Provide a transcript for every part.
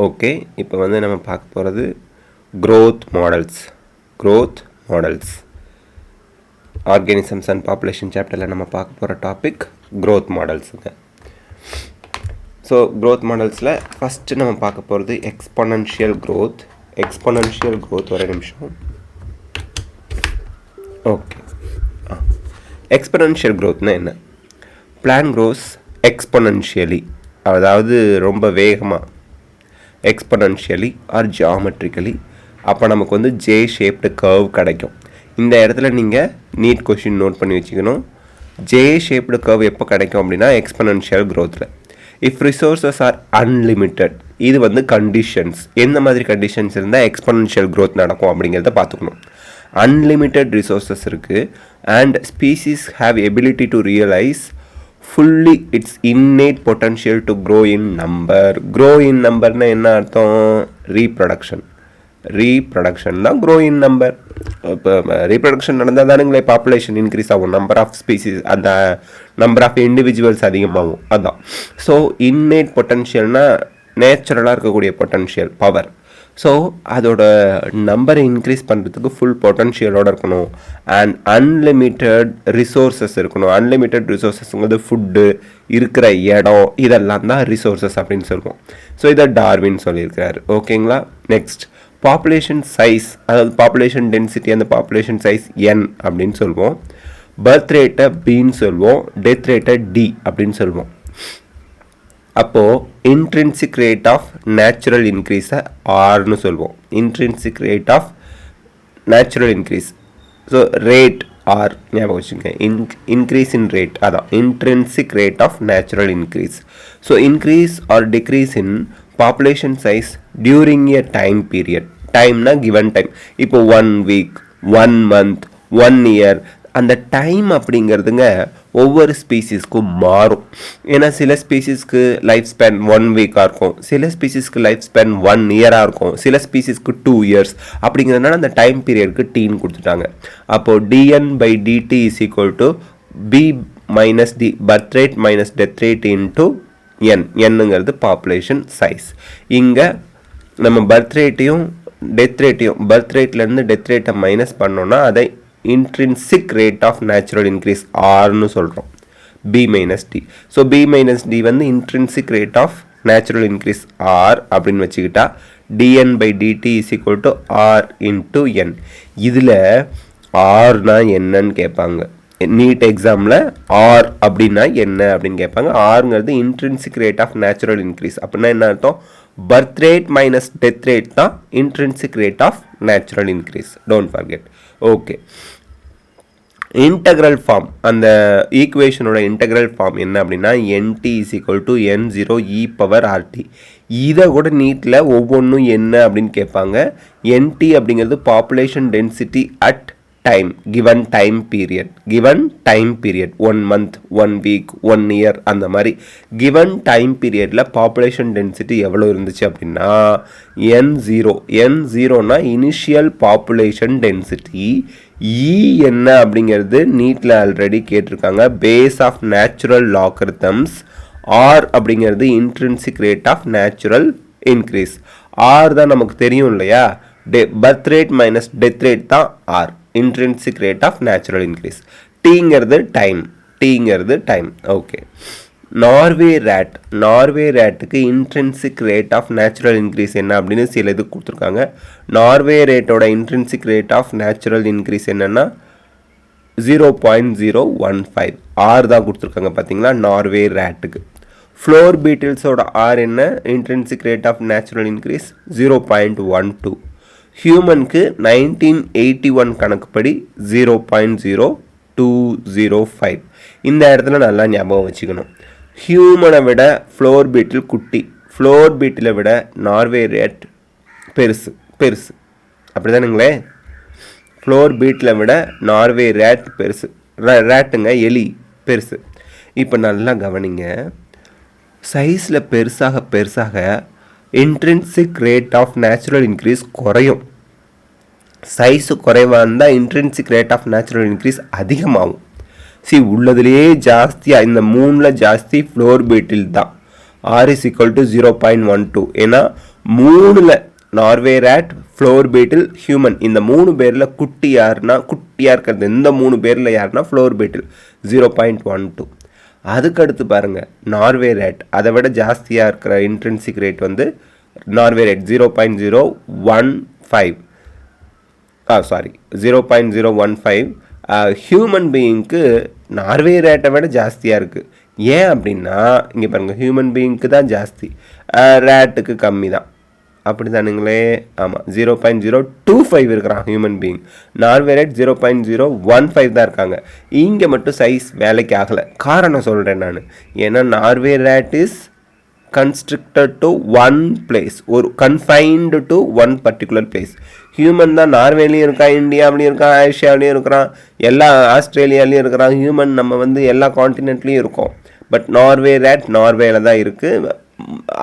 Okay, இப்போ வந்து நம்ம பார்க்க போகிறது growth models. growth models. Organisms and population சாப்டரில் நம்ம பார்க்க போகிற டாபிக் growth மாடல்ஸுங்க. ஸோ growth மாடல்ஸில் ஃபஸ்ட்டு நம்ம பார்க்க போகிறது எக்ஸ்பொனன்ஷியல் growth. எக்ஸ்பொனன்ஷியல் growth ஒரு நிமிஷம். ஓகே, எக்ஸ்பொனன்ஷியல் growthனா என்ன? பிளான் க்ரோஸ் எக்ஸ்பொனன்ஷியலி, அதாவது ரொம்ப வேகமாக, எக்ஸ்பொனன்ஷியலி ஆர் ஜியாமெட்ரிக்கலி. அப்போ நமக்கு வந்து ஜே ஷேப்டு கர்வ் கிடைக்கும். இந்த இடத்துல நீங்கள் நீட் கொஷின் நோட் பண்ணி வச்சுக்கணும். ஜே ஷேப்டு கர்வ் எப்போ கிடைக்கும் அப்படின்னா எக்ஸ்பொனன்ஷியல் க்ரோத்தில். இஃப் ரிசோர்ஸஸ் ஆர் அன்லிமிட்டட், இது வந்து கண்டிஷன்ஸ். எந்த மாதிரி கண்டிஷன்ஸ் இருந்தால் எக்ஸ்பொனன்ஷியல் க்ரோத் நடக்கும் அப்படிங்கிறத பார்த்துக்கணும். அன்லிமிட்டட் ரிசோர்ஸஸ் இருக்குது and species have ability to realise fully its innate potential to grow in number. grow in numberனா என்ன அர்த்தம்? ரீப்ரொடக்ஷன் தான் grow in number. இப்போ ரீப்ரொடக்ஷன் நடந்தால் தானுங்களே பாப்புலேஷன் இன்க்ரீஸ் ஆகும், நம்பர் ஆஃப் ஸ்பீசிஸ், அந்த நம்பர் ஆஃப் இண்டிவிஜுவல்ஸ் அதிகமாகும். அதுதான். ஸோ innate பொட்டன்ஷியல்னால் நேச்சுரலாக இருக்கக்கூடிய பொட்டன்ஷியல் பவர். ஸோ அதோட நம்பரை இன்க்ரீஸ் பண்ணுறதுக்கு ஃபுல் பொட்டன்ஷியலோடு இருக்கணும். அண்ட் அன்லிமிட்டட் ரிசோர்ஸஸ் இருக்கணும். அன்லிமிட்டட் ரிசோர்ஸஸ்ங்கிறது ஃபுட்டு, இருக்கிற இடம், இதெல்லாம் தான் ரிசோர்ஸஸ் அப்படின்னு சொல்லுவோம். ஸோ இதை டார்வின் சொல்லியிருக்காரு. ஓகேங்களா? நெக்ஸ்ட், பாப்புலேஷன் சைஸ், அதாவது பாப்புலேஷன் டென்சிட்டி, அந்த பாப்புலேஷன் சைஸ் என் அப்படின்னு சொல்லுவோம். பர்த் ரேட்டை பின்னு சொல்லுவோம். டெத் ரேட்டை டி அப்படின்னு சொல்லுவோம். அப்போது இன்ட்ரின்சிக் ரேட் ஆஃப் நேச்சுரல் இன்க்ரீஸை ஆர்னு சொல்லுவோம். Intrinsic rate of natural increase. So rate r ஞாபகம் வச்சுங்க. இன்க்ரீஸ் இன் ரேட், அதான் intrinsic rate of natural increase. So increase or decrease in population size during a time period. டைம்னா given time. இப்போ 1 week, 1 month, 1 year, அந்த time அப்படிங்கிறதுங்க ஒவ்வொரு ஸ்பீசிஸ்க்கும் மாறும். ஏன்னா சில ஸ்பீசிஸ்க்கு லைஃப் ஸ்பேன் 1 வீக்காக இருக்கும், சில ஸ்பீசிஸ்க்கு லைஃப் ஸ்பேன் 1 இயராக இருக்கும், சில ஸ்பீசிஸ்க்கு 2 இயர்ஸ். அப்படிங்கிறதுனால அந்த டைம் பீரியடுக்கு டீன்னு கொடுத்துட்டாங்க. அப்போது dn by dt is equal to b minus d, birth rate minus death rate into n. என்னங்கிறது பாப்புலேஷன் சைஸ். இங்கே நம்ம பர்த் ரேட்டையும் டெத் ரேட்டையும், பர்த் ரேட்லேருந்து டெத் ரேட்டை மைனஸ் பண்ணோன்னா அதை intrinsic rate of natural increase ஆர்னு சொல்கிறோம். B minus D. So B minus D வந்து intrinsic rate of natural increase R அப்படின்னு வச்சுக்கிட்டா dn by dt is equal to r into n. இதில் ஆர்னா என்னன்னு கேட்பாங்க. நீட் எக்ஸாமில் ஆர் அப்படின்னா என்ன அப்படின்னு கேட்பாங்க. ஆருங்கிறது intrinsic rate of natural increase. அப்படின்னா என்ன அர்த்தம்? Birth rate minus death rate தான் intrinsic rate of natural increase. Don't forget. Okay, integral form, அந்த ஈக்குவேஷனோட இன்டெக்ரல் ஃபார்ம் என்ன அப்படின்னா nt is equal to n0 e power rt. இதை கூட நீட்டில் ஒவ்வொன்றும் என்ன அப்படின்னு கேட்பாங்க. nt அப்படிங்கிறது population density at time, given time period. Given time period 1 month, 1 week, 1 year, அந்த மாதிரி கிவன் டைம் பீரியடில் பாப்புலேஷன் டென்சிட்டி எவ்வளோ இருந்துச்சு அப்படின்னா n0. n0னா இனிஷியல் பாப்புலேஷன் டென்சிட்டி. இ என்ன அப்படிங்கிறது நீட்டில் ஆல்ரெடி கேட்டிருக்காங்க, base of natural logarithms. R அப்படிங்கிறது intrinsic rate of natural increase. R தான் நமக்கு தெரியும் இல்லையா, birth rate minus death rate தான் R, intrinsic rate of natural increase. டீங்கிறது time, டீங்கிறது time. Okay, Norway rate, Norway ரேட்டுக்கு intrinsic rate of natural increase என்ன அப்படின்னு சில இது கொடுத்துருக்காங்க. நார்வே ரேட்டோட intrinsic rate of natural increase என்னென்னா 0.015. ஆர் தான் கொடுத்துருக்காங்க பார்த்தீங்களா நார்வே ரேட்டுக்கு. ஃப்ளோர் பீட்டில்ஸோட ஆர் என்ன? Intrinsic rate of natural increase 0.12. ஹியூமனுக்கு 1981 கணக்குப்படி 0.0205. இந்த இடத்துல நல்லா ஞாபகம் வச்சுக்கணும். ஹியூமனை விட ஃப்ளோர் பீட்டில் குட்டி, ஃப்ளோர் பீட்டிலை விட நார்வே ரேட் பெருசு, பெருசு. அப்படி தானுங்களே, ஃப்ளோர் பீட்டில் விட நார்வே ரேட் பெருசு. ரேட்டுங்க எலி பெருசு. இப்போ நல்லா கவனிங்க, சைஸில் பெருசாக பெருசாக intrinsic rate of natural increase குறையும். சைஸு குறைவாக இருந்தால் intrinsic rate of natural increase அதிகமாகும். உள்ளதுலேயே ஜாஸ்தியாக இந்த 3ல் ஜாஸ்தி ஃப்ளோர் பீட்டில் தான். R is equal to 0.12. ஏன்னா மூணுல நார்வே ரேட், ஃப்ளோர் பீட்டில், ஹியூமன், இந்த 3 பேரில் குட்டியாக இருக்கிறது இந்த 3 பேரில் யாருன்னா ஃப்ளோர் பீட்டில் 0.12. அதுக்கடுத்து பாருங்கள் நார்வே ரேட், அதை விட ஜாஸ்தியாக இருக்கிற இன்ட்ரின்சிக் ரேட் வந்து நார்வே ரேட் 0.015. 0.015. ஹியூமன் பீயிங்க்கு நார்வே ரேட்டை விட ஜாஸ்தியாக இருக்குது. ஏன் அப்படின்னா இங்கே பாருங்கள், ஹியூமன் பீயிங்க்கு தான் ஜாஸ்தி, ரேட்டுக்கு கம்மி தான். அப்படி தானுங்களே? ஆமாம், 0.025 இருக்கிறான் ஹியூமன் பீயிங். நார்வே ரேட் 0.015 தான் இருக்காங்க. இங்கே மட்டும் சைஸ் வேலைக்கு ஆகலை. காரணம் சொல்கிறேன் நான். ஏன்னா Norway rate is constricted to one place, ஒரு confined to one particular place. Human தான் நார்வேலையும் இருக்கான், இந்தியாவிலையும் இருக்கான், ஏஷியாவிலையும் இருக்கிறான், எல்லா ஆஸ்திரேலியாலையும் இருக்கிறான். ஹியூமன் நம்ம வந்து எல்லா காண்டினென்ட்லேயும் இருக்கோம். பட் நார்வே ரேட் நார்வேல தான் இருக்குது.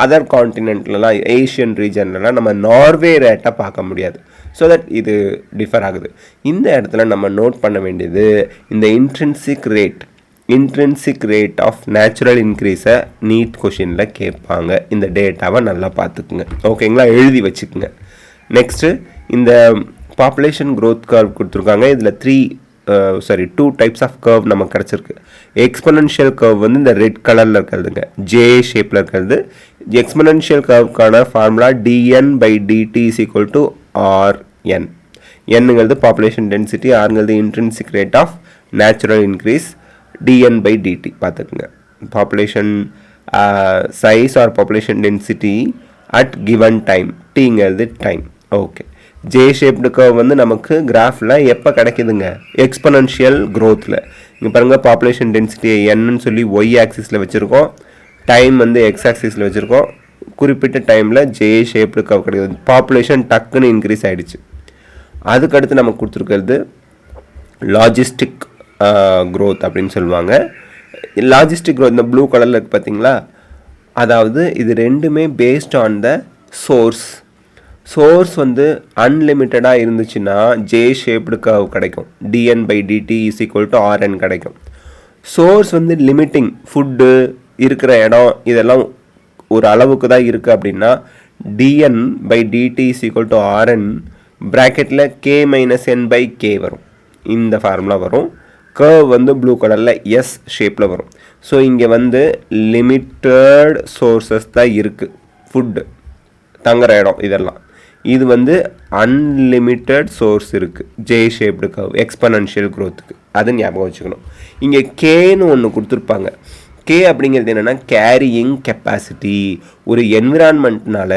அதர் காண்டினென்ட்லலாம், ஏஷியன் ரீஜன்லலாம் நம்ம நார்வே ரேட்டை பார்க்க முடியாது. ஸோ தட் இது டிஃபர் ஆகுது. இந்த இடத்துல நம்ம நோட் பண்ண வேண்டியது, இந்த இன்ட்ரின்சிக் ரேட் ஆஃப் நேச்சுரல் இன்க்ரீஸை நீட் கொஷினில் கேட்பாங்க. இந்த டேட்டாவை நல்லா பார்த்துக்குங்க, ஓகேங்களா? எழுதி வச்சுக்குங்க. நெக்ஸ்ட்டு இந்த பாப்புலேஷன் க்ரோத் கர்வ் கொடுத்துருக்காங்க. இதில் 2 டைப்ஸ் ஆஃப் கர்வ் நமக்கு கிடச்சிருக்கு. எக்ஸ்பொனென்ஷியல் கர்வ் வந்து இந்த ரெட் கலரில் இருக்கிறதுங்க, ஜே ஷேப்பில் இருக்கிறது. எக்ஸ்பொனென்ஷியல் கர்வுக்கான formula dn/dt is equal to rn. என்னங்கிறது பாப்புலேஷன் டென்சிட்டி, ஆருங்கிறது intrinsic rate of natural increase, dn/dt பார்த்துக்குங்க. Population size r population density at given time, டீங்கிறது time. Okay, J shaped curve வந்து நமக்கு கிராஃபில் எப்போ கிடைக்குதுங்க? எக்ஸ்பொனென்ஷியல் க்ரோத்தில். இங்கே பாருங்கள், பாப்புலேஷன் டென்சிட்டியை என்னன்னு சொல்லி ஒய் ஆக்சிஸில் வச்சுருக்கோம், டைம் வந்து எக்ஸ் ஆக்சிஸில் வச்சுருக்கோம். குறிப்பிட்ட டைமில் ஜே ஷேப்டு கர்வ் கிடைக்குது. பாப்புலேஷன் டக்குன்னு இன்க்ரீஸ் ஆகிடுச்சு. அதுக்கடுத்து நமக்கு கொடுத்துருக்கிறது லாஜிஸ்டிக் க்ரோத் அப்படின்னு சொல்லுவாங்க. லாஜிஸ்டிக் க்ரோத் இந்த ப்ளூ கலரில் இருக்குது பார்த்தீங்களா? அதாவது இது ரெண்டுமே பேஸ்ட் ஆன் த சோர்ஸ் வந்து அன்லிமிட்டடாக இருந்துச்சுன்னா ஜே ஷேப்டு கர்வ் கிடைக்கும், dn/dt is equal to rn கிடைக்கும். சோர்ஸ் வந்து லிமிட்டிங், ஃபுட்டு இருக்கிற இடம் இதெல்லாம் ஒரு அளவுக்கு தான் இருக்குது அப்படின்னா dn/dt is equal to rn ப்ராக்கெட்டில் k-n/k வரும். இந்த ஃபார்முலா வரும். கர்வ் வந்து ப்ளூ கலரில் எஸ் ஷேப்பில் வரும். ஸோ இங்கே வந்து லிமிட்டட் சோர்ஸஸ் தான் இருக்குது, ஃபுட்டு, தங்குற இடம் இதெல்லாம். இது வந்து அன்லிமிட்டட் சோர்ஸ் இருக்குது ஜே ஷேப்டு கர்வ் எக்ஸ்பொனென்ஷியல் க்ரோத்துக்கு. அது ஞாபகம் வச்சுக்கணும். இங்கே கேன்னு ஒன்று கொடுத்துருப்பாங்க. கே அப்படிங்கிறது என்னென்னா கேரியிங் கெப்பாசிட்டி. ஒரு என்விரான்மெண்ட்னால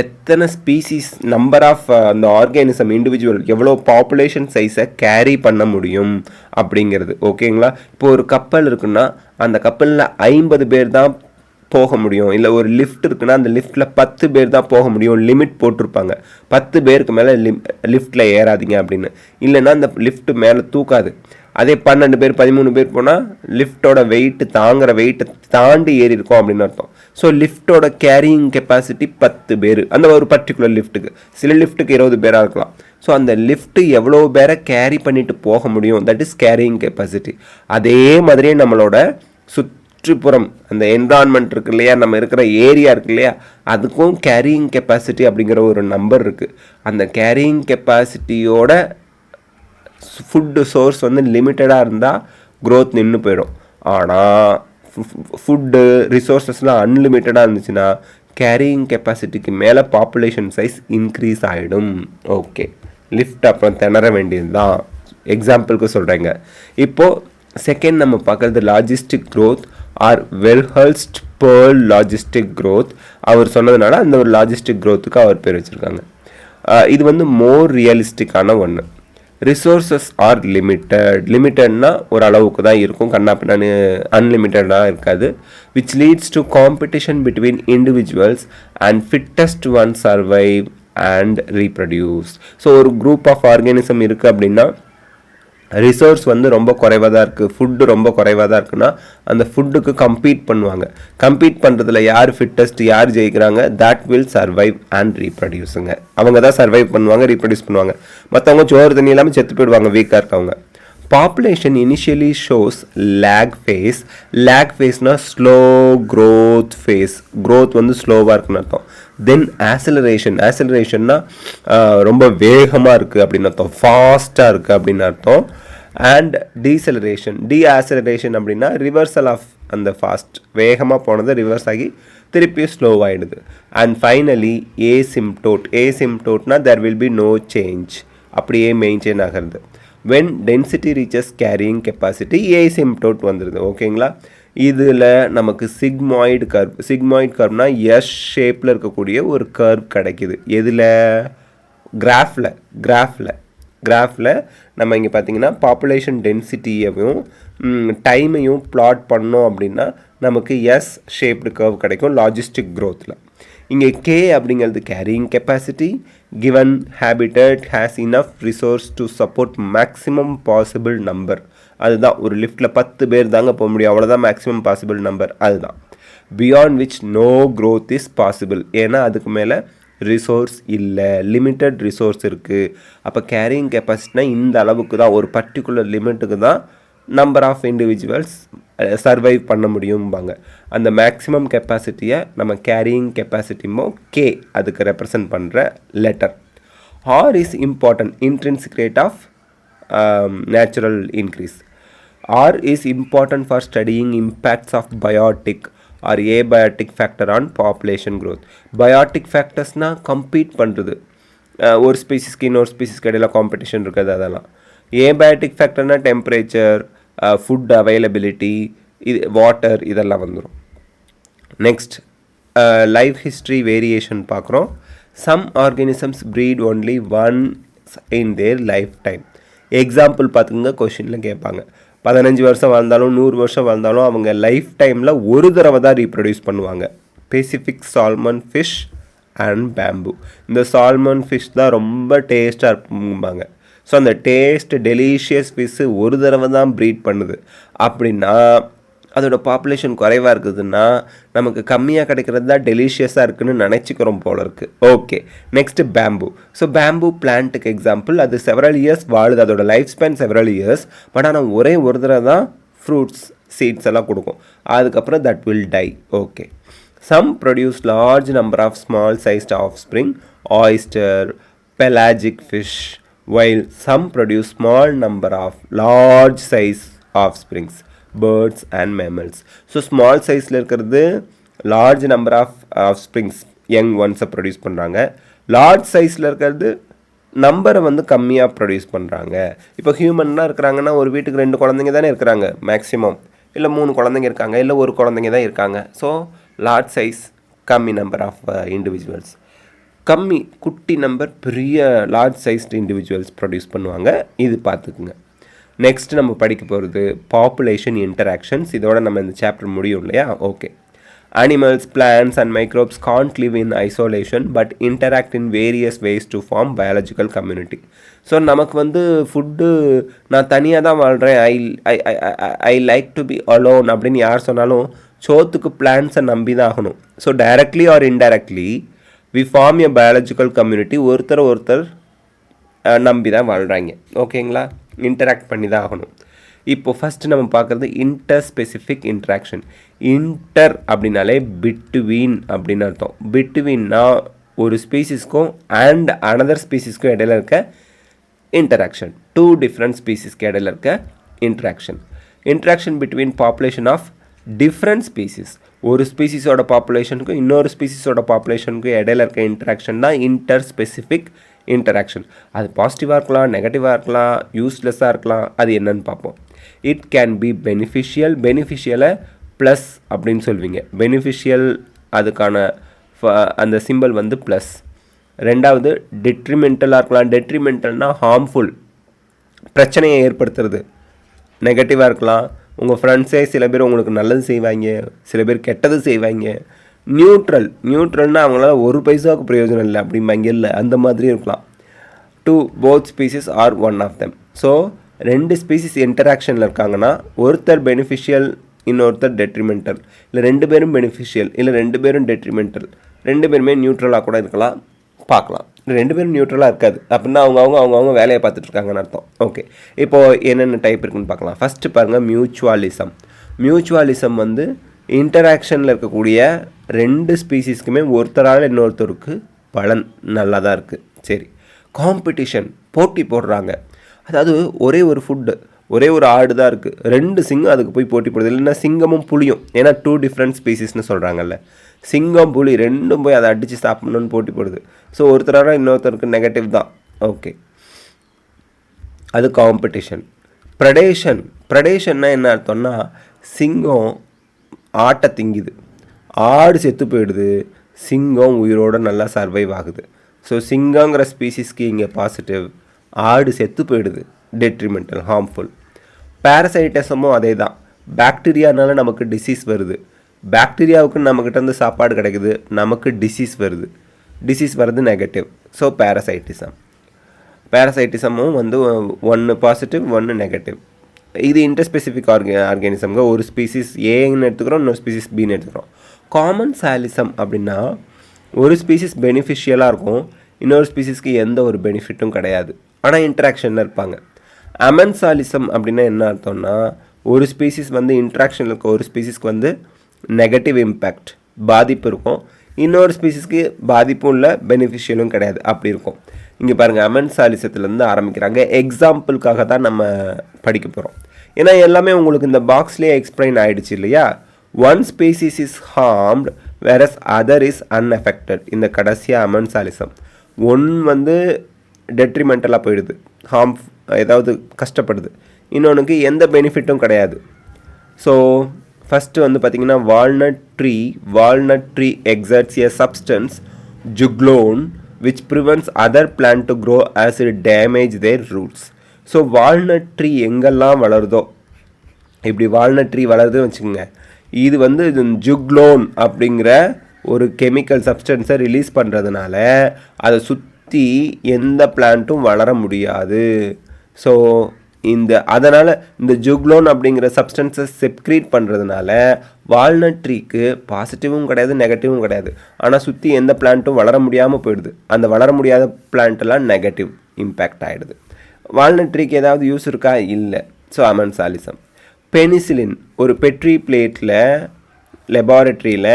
எத்தனை ஸ்பீசிஸ், நம்பர் ஆஃப் அந்த ஆர்கானிசம், இண்டிவிஜுவல் எவ்வளோ பாப்புலேஷன் சைஸை கேரி பண்ண முடியும் அப்படிங்கிறது. ஓகேங்களா? இப்போ ஒரு கப்பல் இருக்குன்னா அந்த கப்பலில் 50 பேர் தான் போக முடியும். இல்லை ஒரு லிஃப்ட் இருக்குன்னா அந்த லிஃப்ட்டில் 10 பேர் தான் போக முடியும். லிமிட் போட்டிருப்பாங்க, 10 பேருக்கு மேலே லிஃப்ட்டில் ஏறாதீங்க அப்படின்னு. இல்லைன்னா அந்த லிஃப்ட் மேலே தூக்காது. அதே 12 பேர் 13 பேர் போனால் லிஃப்டோட வெயிட்டு, தாங்குற வெயிட்டை தாண்டி ஏறி இருக்கும் அப்படின்னு அர்த்தம். ஸோ லிஃப்டோட கேரியிங் கெப்பாசிட்டி 10 பேர் அந்த ஒரு பர்டிகுலர் லிஃப்ட்டுக்கு. சில லிஃப்ட்டுக்கு 20 பேராக இருக்கலாம். ஸோ அந்த லிஃப்ட்டு எவ்வளோ பேரை கேரி பண்ணிட்டு போக முடியும், தட் இஸ் கேரியிங் கெப்பாசிட்டி. அதே மாதிரியே நம்மளோட சுற்றுப்புறம் அந்த என்விரான்மெண்ட் இருக்கு இல்லையா, நம்ம இருக்கிற ஏரியா இருக்கு இல்லையா, அதுக்கும் கேரியிங் கெப்பாசிட்டி அப்படிங்கிற ஒரு நம்பர் இருக்குது. அந்த கேரியிங் கெப்பாசிட்டியோட ஃபுட்டு சோர்ஸ் வந்து லிமிட்டடாக இருந்தால் க்ரோத் நின்று போயிடும். ஆனால் ஃபுட்டு ரிசோர்ஸஸ்லாம் அன்லிமிட்டடாக இருந்துச்சுன்னா கேரியிங் கெப்பாசிட்டிக்கு மேலே பாப்புலேஷன் சைஸ் இன்க்ரீஸ் ஆகிடும். ஓகே, லிஃப்ட் அப்புறம் திணற வேண்டியது தான். எக்ஸாம்பிளுக்கு சொல்கிறேங்க. இப்போது செகண்ட் நம்ம பார்க்குறது logistic growth or Verhulst Pearl logistic growth. அவர் சொன்னதுனால அந்த ஒரு லாஜிஸ்டிக் க்ரோத்துக்கு அவர் பேர் வச்சுருக்காங்க. இது வந்து மோர் ரியலிஸ்டிக்கான ஒன்று. ரிசோர்ஸஸ் ஆர் லிமிட்டட்னா ஒரு அளவுக்கு தான் இருக்கும், கண்ணாப்பின்னு அன்லிமிட்டடாக இருக்காது. Which leads to competition between individuals and fittest one survive and reproduce. So ஒரு குரூப் ஆஃப் ஆர்கானிசம் இருக்குது அப்படின்னா ரிசோர்ஸ் வந்து ரொம்ப குறைவாக தான் இருக்குது, ஃபுட்டு ரொம்ப குறைவாக தான் இருக்குன்னா அந்த ஃபுட்டுக்கு கம்பீட் பண்ணுவாங்க. கம்பீட் பண்ணுறதுல யார் ஃபிட்டஸ்ட், யார் ஜெயிக்கிறாங்க, தட் வில் சர்வைவ் அண்ட் ரீப்ரொடியூஸுங்க. அவங்க தான் சர்வைவ் பண்ணுவாங்க, ரீப்ரொடியூஸ் பண்ணுவாங்க. மற்றவங்க சோறு தண்ணி இல்லாமல் செத்து போயிடுவாங்க, வீக்காக இருக்கவங்க. Population initially shows lag phase. Lag phase na slow growth phase. Growth வந்து ஸ்லோவாக இருக்குன்னு அர்த்தம். தென் ஆக்சிலரேஷன்னா ரொம்ப வேகமாக இருக்குது அப்படின்னு அர்த்தம், ஃபாஸ்ட்டாக இருக்குது அப்படின்னு அர்த்தம். அண்ட் டீஆக்சிலரேஷன் அப்படின்னா ரிவர்சல் ஆஃப் அந்த ஃபாஸ்ட், வேகமாக போனது ரிவர்ஸ் ஆகி திருப்பி ஸ்லோவாகிடுது. அண்ட் ஃபைனலி ஏசிம்டோட்னா there will be no change, அப்படியே மெயின்டைன் ஆகிறது. when density reaches carrying capacity asymptote வந்துடுது. ஓகேங்களா, இதில் நமக்கு சிக்மாய்டு கர்வ்னா எஸ் ஷேப்பில் இருக்கக்கூடிய ஒரு கர்வ் கிடைக்குது. எதில்? கிராஃபில் நம்ம இங்கே பார்த்தீங்கன்னா பாப்புலேஷன் டென்சிட்டியையும் டைமையும் பிளாட் பண்ணோம் அப்படின்னா நமக்கு எஸ் ஷேப்டு கர்வ் கிடைக்கும் லாஜிஸ்டிக் க்ரோத்தில். இங்கே கே அப்படிங்கிறது carrying capacity, given habitat has enough resource to support maximum possible number. அதுதான், ஒரு லிஃப்ட்டில் 10 பேர் தாங்க போக முடியும், அவ்வளோதான் மேக்ஸிமம் பாசிபிள் நம்பர். அதுதான் beyond which no growth is possible. ஏன்னா அதுக்கு மேலே ரிசோர்ஸ் இல்லை, லிமிட்டட் ரிசோர்ஸ் இருக்குது. அப்போ கேரியிங் கெப்பாசிட்டினா இந்த அளவுக்கு தான், ஒரு பர்டிகுலர் லிமிட்டுக்கு தான் நம்பர் ஆஃப் இண்டிவிஜுவல்ஸ் சர்வைவ் பண்ண முடியும்பாங்க. அந்த மேக்ஸிமம் கெப்பாசிட்டியை நம்ம கேரியிங் கெப்பாசிட்டிமோ கே அதுக்கு ரெப்ரசன்ட் பண்ணுற letter. R is important intrinsic rate of natural increase. R is important for studying impacts of biotic or abiotic factor on population growth. Biotic ஃபேக்டர்ஸ்னால் compete பண்ணுறது, ஒரு ஸ்பீசிஸ்க்கு இன்னொரு ஸ்பீசிஸ்க்கு இடையில காம்படிஷன் இருக்குது, அதெல்லாம். ஏபயோட்டிக் ஃபேக்டர்னா டெம்பரேச்சர், ஃபுட் அவைலபிலிட்டி, இது வாட்டர், இதெல்லாம் வந்துடும். நெக்ஸ்ட் லைஃப் ஹிஸ்ட்ரி வேரியேஷன் பார்க்குறோம். Some organisms breed only once in their life time. Example பார்த்துங்க, கொஷினில் கேட்பாங்க. 15 வருஷம் வாழ்ந்தாலும் 100 வருஷம் வாழ்ந்தாலும் அவங்க லைஃப் டைமில் ஒரு தடவை தான் ரீப்ரொடியூஸ் பண்ணுவாங்க. Pacific salmon fish and bamboo. இந்த சால்மன் ஃபிஷ் தான் ரொம்ப டேஸ்ட்டாக இருக்கும்பாங்க. ஸோ அந்த டேஸ்ட் டெலிஷியஸ் ஃபிஷ்ஷு ஒரு தடவை தான் ப்ரீட் பண்ணுது அப்படின்னா அதோட பாப்புலேஷன் குறைவாக இருக்குதுன்னா நமக்கு கம்மியாக கிடைக்கிறது தான் டெலிஷியஸாக இருக்குதுன்னு நினச்சிக்கிறோம் போல இருக்குது. Okay, next bamboo. So bamboo பிளான்ட்டுக்கு எக்ஸாம்பிள். அது செவரல் இயர்ஸ் வாழுது, அதோட life span several years. But ஆனால் ஒரே ஒரு தடவை தான் ஃப்ரூட்ஸ் சீட்ஸ் எல்லாம் கொடுக்கும், அதுக்கப்புறம் that will die. Okay, some produce large number of small sized offspring, oyster, pelagic fish, while some produce small number of large size offsprings, birds and mammals. So small sizeல இருக்கிறது large number of offsprings, young ones produce பண்ணுறாங்க. Large சைஸில் இருக்கிறது நம்பரை வந்து கம்மியாக produce பண்ணுறாங்க. இப்போ ஹியூமன்லாம் இருக்கிறாங்கன்னா ஒரு வீட்டுக்கு 2 குழந்தைங்க தானே இருக்கிறாங்க மேக்ஸிமம், இல்லை 3 குழந்தைங்க இருக்காங்க, இல்லை ஒரு குழந்தைங்க தான் இருக்காங்க. ஸோ லார்ஜ் சைஸ், கம்மி நம்பர் ஆஃப் இண்டிவிஜுவல்ஸ். கம்மி குட்டி நம்பர், பெரிய லார்ஜ் சைஸ்டு இண்டிவிஜுவல்ஸ் ப்ரொடியூஸ் பண்ணுவாங்க. இது பார்த்துக்குங்க. நெக்ஸ்ட் நம்ம படிக்க போகிறது பாப்புலேஷன் இன்டராக்ஷன்ஸ். இதோட நம்ம இந்த சாப்டர் முடியும் இல்லையா? Okay. Animals, plants and microbes can't live in isolation but interact in various ways to form biological community. So நமக்கு வந்து ஃபுட்டு நான் தனியாக தான் வாழ்கிறேன், I like to be alone அப்படின்னு யார் சொன்னாலும் சோத்துக்கு பிளான்ட்ஸை நம்பி தான் ஆகணும். So directly or indirectly we form a biological community. ஒருத்தர் நம்பி தான் வாழ்கிறாங்க. ஓகேங்களா? இன்டராக்ட் பண்ணி தான் ஆகணும். இப்போது ஃபஸ்ட்டு நம்ம பார்க்குறது இன்டர் ஸ்பெசிஃபிக் இன்ட்ராக்ஷன். இன்டர் அப்படின்னாலே பிட்வீன் அப்படின்னு அர்த்தம். பிட்வீன்னா ஒரு ஸ்பீசிஸ்க்கும் அண்ட் அனதர் ஸ்பீசிஸ்க்கும் இடையில இருக்க இன்டராக்ஷன். 2 டிஃப்ரெண்ட் ஸ்பீசிஸ்க்கு இடையில இருக்க interaction. Interaction between population of different species. ஒரு ஸ்பீசிஸோட பாப்புலேஷனுக்கும் இன்னொரு ஸ்பீசிஸோட பாப்புலேஷனுக்கும் இடையில இருக்க இன்ட்ராக்ஷன் தான் இன்டர் ஸ்பெசிஃபிக் இன்டராக்ஷன். அது பாசிட்டிவாக இருக்கலாம், நெகட்டிவாக இருக்கலாம், யூஸ்லெஸ்ஸாக இருக்கலாம். அது என்னன்னு பார்ப்போம். It can be beneficial. பெனிஃபிஷியலை ப்ளஸ் அப்படின்னு சொல்வீங்க. பெனிஃபிஷியல் அதுக்கான அந்த சிம்பிள் வந்து ப்ளஸ். ரெண்டாவது டெட்ரிமெண்டலாக இருக்கலாம். டெட்ரிமெண்டல்னால் ஹார்ம்ஃபுல், பிரச்சனையை ஏற்படுத்துறது. நெகட்டிவாக இருக்கலாம். உங்கள் ஃப்ரெண்ட்ஸே சில பேர் உங்களுக்கு நல்லது செய்வாங்க, சில பேர் கெட்டது செய்வாங்க. நியூட்ரல்னால் அவங்களால ஒரு பைசாவுக்கு பிரயோஜனம் இல்லை அப்படிம்பாங்க, இல்லை அந்த மாதிரி இருக்கலாம். 2 both species are one of them. So 2 species இன்டராக்ஷனில் இருக்காங்கன்னா ஒருத்தர் பெனிஃபிஷியல், இன்னொருத்தர் டெட்ரிமெண்டல். இல்லை 2 பேரும் பெனிஃபிஷியல், இல்லை 2 பேரும் டெட்ரிமெண்டல், 2 பேருமே நியூட்ரலாக கூட இருக்கலாம். பார்க்கலாம். 2 பேரும் நியூட்ரலாக இருக்காது. அப்படின்னா அவங்கவுங்க வேலையை பார்த்துட்ருக்காங்கன்னு அர்த்தம். ஓகே, இப்போது என்னென்ன டைப் இருக்குன்னு பார்க்கலாம். ஃபஸ்ட்டு பாருங்கள், மியூச்சுவலிசம். மியூச்சுவலிசம் வந்து இன்டராக்ஷனில் இருக்கக்கூடிய 2 ஸ்பீசிஸ்க்குமே ஒருத்தரால் இன்னொருத்தருக்கு பலன் நல்லா தான் இருக்குது. சரி, காம்படிஷன், போட்டி போடுறாங்க. அதாவது ஒரே ஒரு ஃபுட்டு, ஒரே ஒரு ஆடு தான் இருக்குது, 2 சிங்கம் அதுக்கு போய் போட்டி போடுது. இல்லைன்னா சிங்கமும் புலியும், ஏன்னா 2 டிஃப்ரெண்ட் ஸ்பீசிஸ்னு சொல்கிறாங்கல்ல, சிங்கம் புலி 2ம் போய் அதை அடித்து சாப்பிடணுன்னு போட்டி போடுது. ஸோ ஒருத்தராக இன்னொருத்தருக்கு நெகட்டிவ் தான். ஓகே, அது காம்படிஷன். ப்ரெடேஷன்னா என்ன அர்த்தம்னா, சிங்கம் ஆட்டை திங்குது, ஆடு செத்து போயிடுது, சிங்கம் உயிரோடு நல்லா சர்வைவ் ஆகுது. ஸோ சிங்கங்கிற ஸ்பீசிஸ்க்கு இங்கே பாசிட்டிவ், ஆடு செத்து போயிடுது டெட்ரிமெண்டல், ஹார்ம்ஃபுல். பேரசைட்டிசமும் அதே தான். பாக்டீரியானால நமக்கு டிசீஸ் வருது, பாக்டீரியாவுக்கு நம்மக்கிட்ட இருந்து சாப்பாடு கிடைக்குது, நமக்கு டிசீஸ் வருது நெகட்டிவ். ஸோ பேரசைட்டிசமும் வந்து 1 பாசிட்டிவ் 1 நெகட்டிவ். இது இன்டர்ஸ்பெசிஃபிக் ஆர்கானிசம்ங்க. ஒரு ஸ்பீசிஸ் ஏன்னு எடுத்துக்கிறோம், இன்னொரு ஸ்பீசிஸ் பின்னு எடுத்துக்கிறோம். காமன் சாலிசம் அப்படின்னா ஒரு ஸ்பீசிஸ் பெனிஃபிஷியலாக இருக்கும், இன்னொரு ஸ்பீசிஸ்க்கு எந்த ஒரு பெனிஃபிட்டும் கிடையாது, ஆனால் இன்ட்ராக்ஷனில் இருப்பாங்க. அமென்சாலிசம் அப்படின்னா என்ன அர்த்தம்னா, ஒரு ஸ்பீசிஸ் வந்து இன்ட்ராக்ஷனில் இருக்க ஒரு ஸ்பீசிஸ்க்கு வந்து நெகட்டிவ் இம்பேக்ட், பாதிப்பு இருக்கும், இன்னொரு ஸ்பீசிஸ்க்கு பாதிப்பும் இல்லை, பெனிஃபிஷியலும் கிடையாது, அப்படி இருக்கும். இங்கே பாருங்கள், அமென்சாலிசத்துலேருந்து ஆரம்பிக்கிறாங்க. எக்ஸாம்பிளுக்காக தான் நம்ம படிக்க போகிறோம். ஏன்னா எல்லாமே உங்களுக்கு இந்த பாக்ஸ்லேயே எக்ஸ்பிளைன் ஆகிடுச்சு இல்லையா. One species is harmed various other is unaffected. இந்த கடைசியாக அமென்சாலிசம், ஒன் வந்து டெட்ரிமெண்டலாக போயிடுது, ஏதாவது கஷ்டப்படுது, இன்னொன்றுக்கு எந்த பெனிஃபிட்டும் கிடையாது. ஸோ ஃபஸ்ட்டு வந்து பார்த்திங்கன்னா, walnut tree exerts a substance ஜுக்லோன் which prevents other plant to grow as it damage their roots. So walnut tree எங்கெல்லாம் வளருதோ, இப்படி வால்நட் ட்ரீ வளருதுன்னு வச்சுக்கோங்க, இது வந்து ஜுக்லோன் அப்படிங்கிற ஒரு கெமிக்கல் சப்ஸ்டன்ஸை ரிலீஸ் பண்ணுறதுனால அதை சுற்றி எந்த பிளான்ட்டும் வளர முடியாது. ஸோ அதனால் இந்த ஜுக்லோன் அப்படிங்கிற சப்ஸ்டன்ஸை செக்ரீட் பண்ணுறதுனால வால்நட் ட்ரீக்கு பாசிட்டிவும் கிடையாது நெகட்டிவும் கிடையாது, ஆனால் சுற்றி எந்த பிளான்ட்டும் வளர முடியாமல் போயிடுது. அந்த வளர முடியாத பிளான்ட்டெல்லாம் நெகட்டிவ் இம்பேக்ட் ஆகிடுது. வால்நட் ட்ரீக்கு ஏதாவது யூஸ் இருக்கா? இல்லை. ஸோ அமென்சாலிசம். பெனிசிலின், ஒரு பெட்ரி பிளேட்டில் லெபார்ட்ரியில்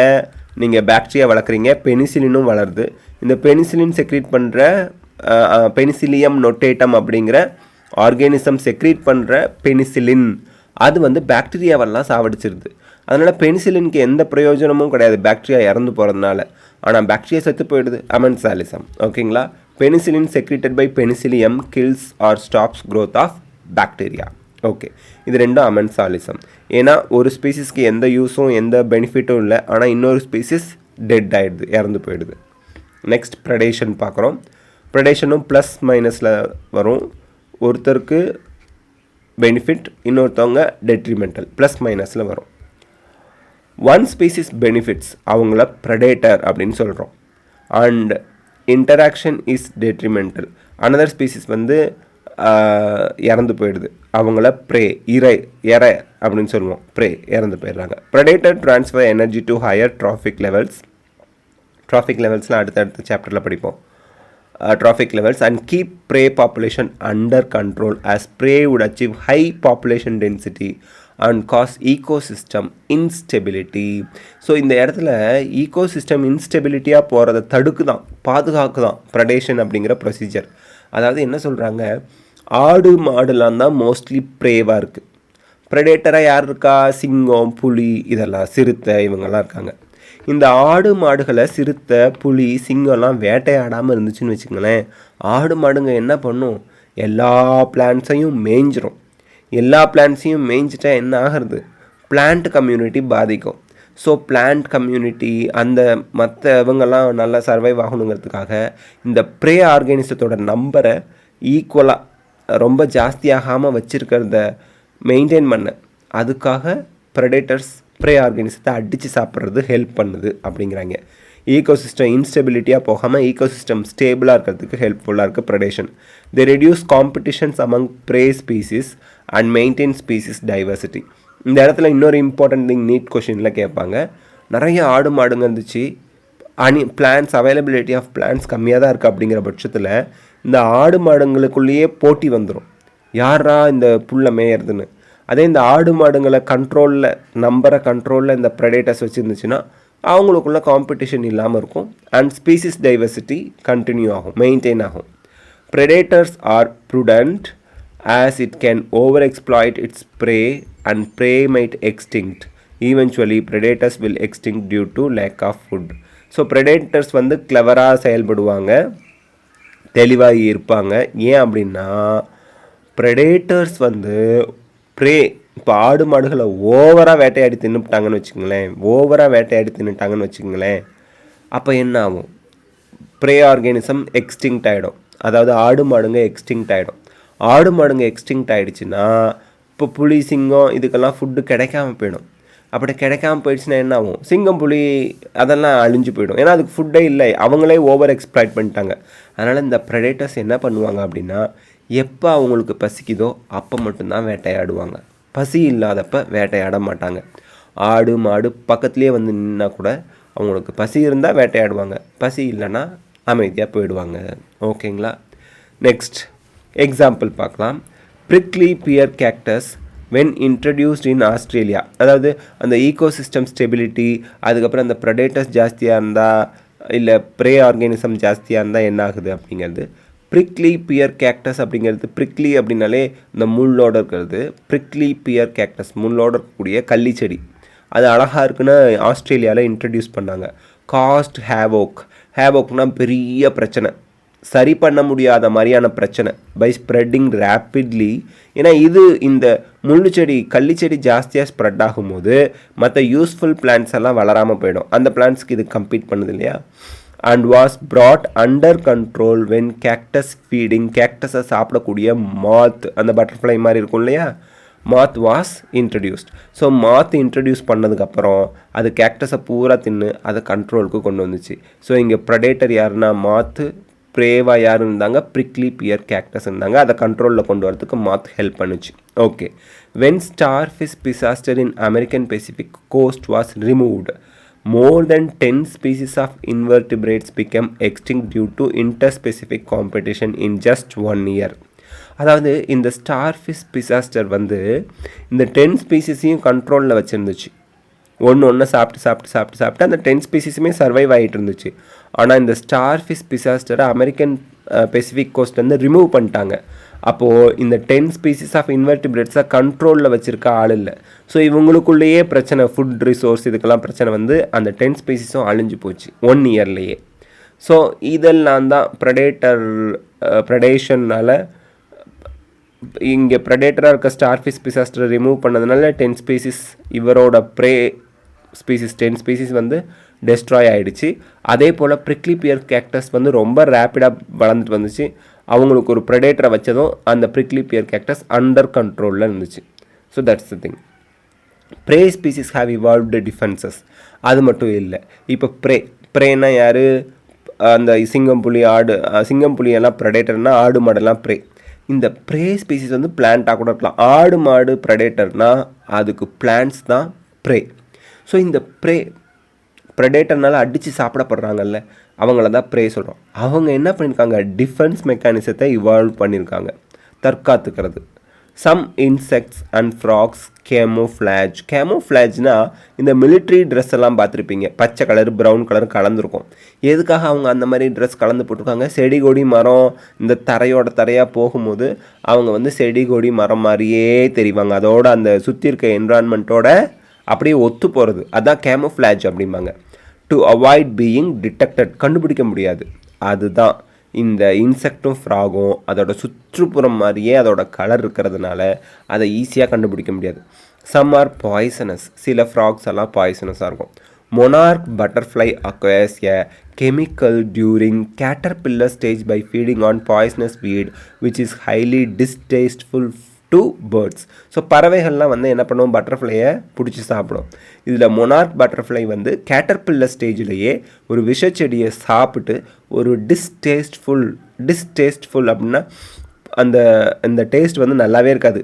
நீங்கள் பாக்டீரியா வளர்க்குறீங்க, பெனிசிலினும் வளருது. இந்த பெனிசிலின் செக்ரீட் பண்ணுற பெனிசிலியம் நொட்டேட்டம் அப்படிங்கிற ஆர்கானிசம் செக்ரீட் பண்ணுற பெனிசிலின், அது வந்து பாக்டீரியாவெல்லாம் சாவடிச்சிருது. அதனால் பெனிசிலினுக்கு எந்த பிரயோஜனமும் கிடையாது பாக்டீரியா இறந்து போகிறதுனால, ஆனால் பாக்டீரியா செத்து போயிடுது. அமென்சாலிசம். ஓகேங்களா. Penicillin secreted by penicillium kills or stops growth of bacteria. Okay, இது 2 அமென்சாலிசம். ஏன்னா ஒரு ஸ்பீசிஸ்க்கு எந்த யூஸும் எந்த பெனிஃபிட்டும் இல்லை, ஆனால் இன்னொரு ஸ்பீசிஸ் டெட் ஆகிடுது, இறந்து போயிடுது. நெக்ஸ்ட் ப்ரெடேஷன் பார்க்குறோம். ப்ரெடேஷனும் ப்ளஸ் மைனஸில் வரும். ஒருத்தருக்கு பெனிஃபிட், இன்னொருத்தவங்க டெட்ரிமெண்டல், ப்ளஸ் மைனஸில் வரும். ஒன் ஸ்பீசிஸ் பெனிஃபிட்ஸ், அவங்கள ப்ரெடேட்டர் அப்படின்னு சொல்கிறோம். And interaction is detrimental. Another species வந்து இறந்து போயிடுது, அவங்கள இறை அப்படின்னு சொல்லுவோம். இறந்து போயிடுறாங்க. Predator transfer energy to higher trophic லெவல்ஸ்லாம் அடுத்த சாப்டரில் படிப்போம். Trophic levels and keep prey population under control, as prey would achieve high population density and cause ecosystem instability. So இந்த இடத்துல ecosystem instabilityயாக போகிறத பாதுகாக்குதான் ப்ரெடேஷன் அப்படிங்கிற ப்ரொசீஜர். அதாவது என்ன சொல்கிறாங்க, ஆடு மாடுலாம் தான் மோஸ்ட்லி ப்ரேவாக இருக்குது. ப்ரெடேட்டராக யார் இருக்கா? சிங்கம், புலி, இதெல்லாம் சிறுத்தை, இவங்கெல்லாம் இருக்காங்க. இந்த ஆடு மாடுகளை சிறுத்தை, புலி, சிங்கம்லாம் வேட்டையாடாமல் இருந்துச்சுன்னு வச்சுக்கோங்களேன், ஆடு மாடுங்க என்ன பண்ணும், எல்லா பிளான்ட்ஸையும் மேய்ஞ்சிரும். எல்லா பிளான்ட்ஸையும் மேய்ஞ்சிட்டா என்ன ஆகிறது, பிளான்ட் கம்யூனிட்டி பாதிக்கும். ஸோ பிளான்ட் கம்யூனிட்டி அந்த மற்றவங்கெல்லாம் நல்லா சர்வைவ் ஆகணுங்கிறதுக்காக இந்த ப்ரே ஆர்கானிசத்தோட நம்பரை ஈக்குவலாக ரொம்ப ஜாஸ்தியாகாமல் வச்சுருக்கிறத மெயின்டைன் பண்ண, அதுக்காக ப்ரெடேட்டர்ஸ் ப்ரே ஆர்கானிசத்தை அடித்து சாப்பிட்றது ஹெல்ப் பண்ணுது அப்படிங்கிறாங்க. ஈகோசிஸ்டம் இன்ஸ்டெபிலிட்டியாக போகாமல் ஈகோசிஸ்டம் ஸ்டேபிளாக இருக்கிறதுக்கு ஹெல்ப்ஃபுல்லாக இருக்குது ப்ரெடேஷன். தே reduce competitions among pray species and maintain species diversity. இந்த இடத்துல இன்னொரு இம்பார்ட்டன்ட் திங் நீட் கொஷினில் கேட்பாங்க. நிறைய ஆடு மாடுங்க இருந்துச்சு, பிளான்ஸ் அவைலபிலிட்டி ஆஃப் பிளான்ஸ் கம்மியாக தான் இருக்குது அப்படிங்கிற பட்சத்தில் இந்த ஆடு மாடுங்களுக்குள்ளேயே போட்டி வந்துடும், யாரா இந்த புல்லை மேயறதுன்னு. அதே இந்த ஆடு மாடுங்களை நம்பரை கண்ட்ரோலில் இந்த ப்ரெடேட்டர்ஸ் வச்சுருந்துச்சுன்னா அவங்களுக்குள்ள காம்படிஷன் இல்லாமல் இருக்கும் அண்ட் ஸ்பீசிஸ் டைவர்சிட்டி கண்டினியூ ஆகும், மெயின்டைன் ஆகும். Predators are prudent as it can overexploit its prey and prey might extinct. Eventually, predators will extinct due to lack of food. So, predators வந்து கிளவராக செயல்படுவாங்க, தெளிவாக இருப்பாங்க. ஏன் அப்படின்னா predators வந்து இப்போ ஆடு மாடுகளை ஓவராக வேட்டையாடி தின்னுட்டாங்கன்னு வச்சுக்கோங்களேன், அப்போ என்ன ஆகும்? ப்ரே ஆர்கானிசம் எக்ஸ்டிங்க்ட் ஆகிடும், அதாவது ஆடு மாடுங்க எக்ஸ்டிங்க்ட் ஆகிடும். ஆடு மாடுங்க எக்ஸ்டிங்க்ட் ஆகிடுச்சுன்னா இப்போ புலி சிங்கம் இதுக்கெல்லாம் ஃபுட்டு கிடைக்காம போயிடும். அப்படி கிடைக்காம போயிடுச்சுன்னா என்ன ஆகும்? சிங்கம் புலி அதெல்லாம் அழிஞ்சு போயிடும், ஏன்னா அதுக்கு ஃபுட்டே இல்லை, அவங்களே ஓவர் எக்ஸ்ப்ளாய்ட் பண்ணிட்டாங்க. அதனால் இந்த ப்ரெடேட்டர்ஸ் என்ன பண்ணுவாங்க அப்படின்னா எப்போ அவங்களுக்கு பசிக்குதோ அப்போ மட்டும்தான் வேட்டையாடுவாங்க, பசி இல்லாதப்போ வேட்டையாட மாட்டாங்க. ஆடு மாடு பக்கத்துலேயே வந்து நின்னா கூட அவங்களுக்கு பசி இருந்தால் வேட்டையாடுவாங்க, பசி இல்லைன்னா அமைதியாக போயிடுவாங்க. ஓகேங்களா? நெக்ஸ்ட் எக்ஸாம்பிள் பார்க்கலாம். Prickly pear cactus when introduced in Australia. அதாவது அந்த ஈகோசிஸ்டம் ஸ்டெபிலிட்டி, அதுக்கப்புறம் அந்த ப்ரெடேட்டர்ஸ் ஜாஸ்தியாக இருந்தால் இல்லை ப்ரே ஆர்கானிசம் ஜாஸ்தியாக இருந்தால் என்ன ஆகுது அப்படிங்கிறது. ப்ரிக்லி பியர் கேக்டஸ் அப்படிங்கிறது, ப்ரிக்லி அப்படின்னாலே இந்த முள்ளோடு இருக்கிறது, ப்ரிக்லி பியர் கேக்டஸ் முள்ளோடு இருக்கக்கூடிய கள்ளி செடி, அது அழகாக இருக்குன்னு ஆஸ்திரேலியாவில் இன்ட்ரடியூஸ் பண்ணாங்க. காஸ்ட் ஹேவோக்னா பெரிய பிரச்சனை, சரி பண்ண முடியாத மாதிரியான பிரச்சனை பை ஸ்ப்ரெட்டிங் ரேப்பிட்லி. ஏன்னா இந்த முள்ளு செடி கள்ளி செடி ஜாஸ்தியாக ஸ்ப்ரெட் ஆகும்போது மற்ற யூஸ்ஃபுல் பிளான்ட்ஸ் எல்லாம் வளராமல் போயிடும், அந்த பிளான்ட்ஸ்க்கு இது கம்பீட் பண்ணுது இல்லையா. And was brought under control when cactus feeding. கேக்டஸை சாப்பிடக்கூடிய மாத், அந்த பட்டர்ஃப்ளை மாதிரி இருக்கும் இல்லையா, moth was introduced. So moth introduce பண்ணதுக்கப்புறம் அது கேக்டஸை பூரா தின்னு அதை கண்ட்ரோலுக்கு கொண்டு வந்துச்சு. ஸோ இங்கே ப்ரெடேட்டர் யாருன்னா மாத்து, ப்ரேவா யார் இருந்தாங்க, ப்ரிக்லி பியர் கேக்டஸ் இருந்தாங்க. அதை கண்ட்ரோலில் கொண்டு வரதுக்கு மாத் ஹெல்ப் பண்ணுச்சு. Okay. When starfish disaster in American Pacific coast was removed, more than 10 species of invertebrates became extinct due to interspecific competition in just 1 year. அதாவது இந்த ஸ்டார்ஃபிஷ் டிசாஸ்டர் வந்து இந்த 10 ஸ்பீசிஸையும் கண்ட்ரோலில் வச்சுருந்துச்சு. ஒன்று சாப்பிட்டு அந்த 10 ஸ்பீசிஸுமே சர்வைவ் ஆகிட்டு இருந்துச்சு. ஆனால் இந்த ஸ்டார்ஃபிஷ் டிசாஸ்டரை அமெரிக்கன் பெசிபிக் கோஸ்ட்லேருந்து ரிமூவ் பண்ணிட்டாங்க. அப்போது இந்த 10 ஸ்பீசிஸ் ஆஃப் இன்வெர்டிபிரேட்ஸை கண்ட்ரோலில் வச்சுருக்க ஆள் இல்லை. ஸோ இவங்களுக்குள்ளேயே பிரச்சனை, ஃபுட் ரிசோர்ஸ் இதுக்கெல்லாம் பிரச்சனை வந்து அந்த 10 ஸ்பீசிஸும் அழிஞ்சு போச்சு 1 இயர்லேயே. ஸோ இதெல்லாம் தான் ப்ரெடேஷனால் இங்கே ப்ரெடேட்டராக இருக்க ஸ்டார்ஃபிஷ் டிசாஸ்டரை ரிமூவ் பண்ணதுனால 10 ஸ்பீசிஸ் இவரோட ப்ரே ஸ்பீசிஸ் 10 ஸ்பீசிஸ் வந்து டெஸ்ட்ராய் ஆகிடுச்சு. அதே போல் ப்ரிக்லி பியர் கேக்டஸ் வந்து ரொம்ப ரேப்பிடாக வளர்ந்துட்டு வந்துச்சு. அவங்களுக்கு ஒரு ப்ரெடேட்டரை வச்சதும் அந்த ப்ரிக்லி பியர் கேக்டஸ் அண்டர் கண்ட்ரோலில் இருந்துச்சு. So that's the thing. Pray species have evolved defences. அது மட்டும் இல்லை, இப்போ ப்ரேனா யார்? அந்த சிங்கம் புலி எல்லாம் ப்ரெடேட்டர்னால் ஆடு மாடெல்லாம் ப்ரே. இந்த ப்ரே ஸ்பீசிஸ் வந்து பிளான்ட்டாக கூட இருக்கலாம். ஆடு மாடு ப்ரெடேட்டர்னால் அதுக்கு பிளான்ட்ஸ் தான் ப்ரே. ஸோ இந்த ப்ரெடேட்டர்னால அடித்து சாப்பிடப்படுறாங்கல்ல, அவங்கள தான் ப்ரே சொல்கிறோம். அவங்க என்ன பண்ணியிருக்காங்க? டிஃபென்ஸ் மெக்கானிசத்தை இவால்வ் பண்ணியிருக்காங்க, தற்காத்துக்கிறது. சம் இன்செக்ட்ஸ் அண்ட் ஃப்ராக்ஸ் கேமோஃப்ளாஜ்னா இந்த மிலிட்ரி ட்ரெஸ் எல்லாம் பார்த்துருப்பீங்க, பச்சை கலர் ப்ரௌன் கலர் கலந்துருக்கும். எதுக்காக அவங்க அந்த மாதிரி ட்ரெஸ் கலந்து போட்டிருக்காங்க? செடி கொடி மரம் இந்த தரையாக போகும்போது அவங்க வந்து செடி கொடி மரம் மாதிரியே தெரிவாங்க, அதோட அந்த சுற்றி இருக்க என்விரான்மெண்ட்டோட அப்படியே ஒத்து போகிறது. அதான் கேமோஃப்ளாஜ் அப்படிம்பாங்க. டு அவாய்ட் பீயிங் டிடெக்டட், கண்டுபிடிக்க முடியாது. அதுதான் இந்த இன்செக்டும் ஃப்ராகும் அதோட சுற்றுப்புறம் மாதிரியே அதோட கலர் இருக்கிறதுனால அதை ஈஸியாக கண்டுபிடிக்க முடியாது. சம் ஆர் பாய்சனஸ், சில ஃப்ராக்ஸ் எல்லாம் பாய்சனஸாக இருக்கும். monarch butterfly acquires a chemical during caterpillar stage by feeding on poisonous weed which is highly distasteful to birds. So பறவைகள்லாம் வந்து என்ன பண்ணுவோம்? பட்டர்ஃப்ளையை பிடிச்சி சாப்பிடும். இதில் மொனார்க் பட்டர்ஃப்ளை வந்து கேட்டர்பில்லர் ஸ்டேஜ்லேயே ஒரு விஷச்செடியை சாப்பிட்டு ஒரு டிஸ்டேஸ்ட்ஃபுல் அப்படின்னா அந்த டேஸ்ட் வந்து நல்லாவே இருக்காது,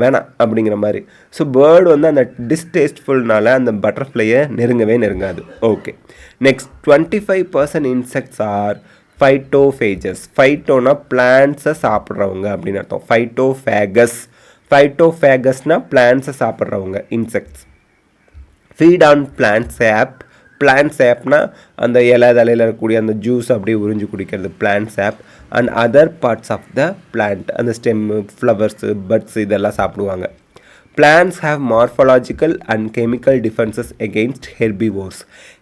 வேணாம் அப்படிங்கிற மாதிரி. ஸோ பேர்டு வந்து அந்த டிஸ்டேஸ்ட்ஃபுல்னால அந்த பட்டர்ஃப்ளையை நெருங்காது. Okay, next 25% insects are phytophages. ஃபைட்டோனா பிளான்ட்ஸை சாப்பிட்றவங்க அப்படின்னு அர்த்தம். ஃபைட்டோஃபேகஸ்னால் பிளான்ட்ஸை சாப்பிட்றவங்க இன்செக்ட்ஸ். ஃபீட் ஆன் பிளான்ட் சாப்னா அந்த இலை தலையில் இருக்கக்கூடிய அந்த ஜூஸ் அப்படியே உறிஞ்சு குடிக்கிறது plant sap. And other parts of the plant, அந்த ஸ்டெம்மு, ஃப்ளவர்ஸு, பட்ஸ் இதெல்லாம் சாப்பிடுவாங்க. Plants have morphological and chemical defences against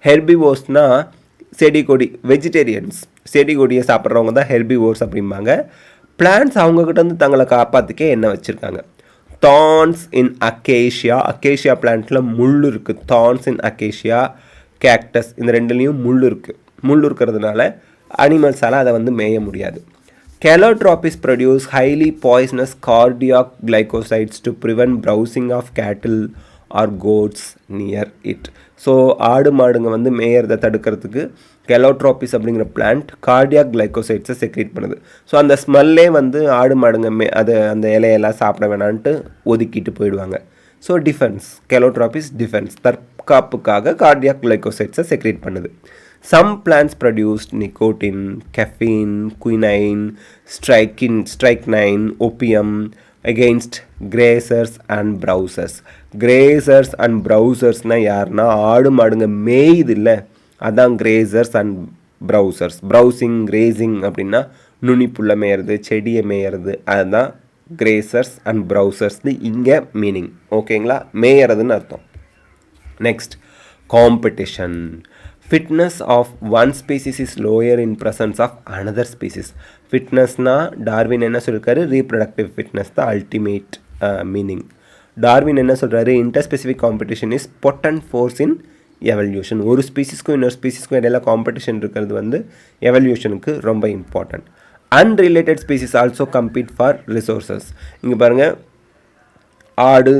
ஹெர்பிவோர்ஸ்னால் செடி கொடி, வெஜிடேரியன்ஸ் செடி கொடியை சாப்பிட்றவங்க தான் ஹெர்பிவோர்ஸ் அப்படிம்பாங்க. பிளான்ட்ஸ் அவங்கக்கிட்ட வந்து தங்களை காப்பாற்றிக்க என்ன வச்சுருக்காங்க? தார்ன்ஸ் இன் அக்கேஷியா பிளான்ட்டில் முள் இருக்குது. தார்ன்ஸ் இன் அக்கேஷியா, கேக்டஸ் இந்த ரெண்டுலேயும் முள் இருக்கிறதுனால அனிமல்ஸால் அதை வந்து மேய முடியாது. Calotropis produce highly poisonous cardiac glycosides to prevent browsing of cattle or goats near it. So ஆடு மாடுங்க வந்து மேயறதை தடுக்கிறதுக்கு கெலோட்ரோபிஸ் அப்படிங்கிற பிளான்ட் கார்டியாக் கிளைகோசைட்ஸை செக்ரேட் பண்ணுது. ஸோ அந்த ஸ்மெல்லே வந்து ஆடு மாடுங்க அந்த இலையெல்லாம் சாப்பிட வேணான்ட்டு ஒதுக்கிட்டு போயிடுவாங்க. ஸோ டிஃபென்ஸ், கெலோட்ரோபிஸ் டிஃபென்ஸ், தற்காப்புக்காக கார்டியாக் கிளைகோசைட்ஸை செக்ரேட் பண்ணுது. Some plants produced nicotine, caffeine, quinine, strychnine, opium against grazers and browsers. Grazers and browsersனா யாருன்னா ஆடு மாடுங்க மேயுது இல்லை, அதான் grazers and browsers. browsing, grazing அப்படின்னா நுனிப்புள்ள மேயறது, செடியை மேயறது, அதுதான் grazers and browsersனு இங்கே மீனிங். ஓகேங்களா, மேயறதுன்னு அர்த்தம். Next, competition. Fitness of one species is lower in presence of another species. ஃபிட்னஸ்னா டார்வின் என்ன சொல்லியிருக்காரு? ரீப்ரொடக்டிவ் ஃபிட்னஸ் தான் அல்டிமேட் மீனிங். டார்வின் என்ன சொல்கிறாரு? Interspecific competition is potent force in evolution. ஒரு ஸ்பீசிஸ்க்கும் இன்னொரு ஸ்பீசிஸ்க்கும் இடையில காம்படிஷன் இருக்கிறது வந்து எவல்யூஷனுக்கு ரொம்ப important. Unrelated species also compete for resources. இங்கே பாருங்கள், ஆடு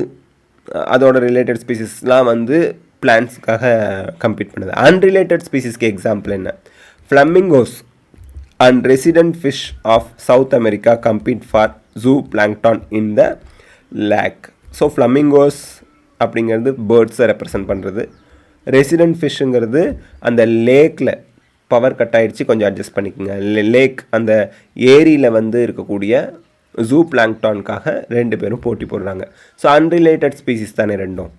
அதோட ரிலேட்டட் ஸ்பீசிஸ்லாம் வந்து பிளான்ட்ஸ்க்காக கம்பீட் பண்ணுது. அன்ரிலேட்டட் ஸ்பீசிஸ்க்கு எக்ஸாம்பிள் என்ன? Flamingos and resident fish of South America compete for zooplankton in the lake. So flamingos அப்படிங்கிறது பேர்ட்ஸை ரெப்ரசன்ட் பண்ணுறது. ரெசிடென்ட் ஃபிஷ்ஷுங்கிறது அந்த லேக்கில் பவர் கட் ஆகிடுச்சு, கொஞ்சம் அட்ஜஸ்ட் பண்ணிக்கோங்க. லேக் அந்த ஏரியில் வந்து இருக்கக்கூடிய ஜூ பிளாங்க்டானுக்காக ரெண்டு பேரும் போட்டி போடுறாங்க. ஸோ அன்ரிலேட்டட் ஸ்பீசிஸ் தானே ரெண்டும்.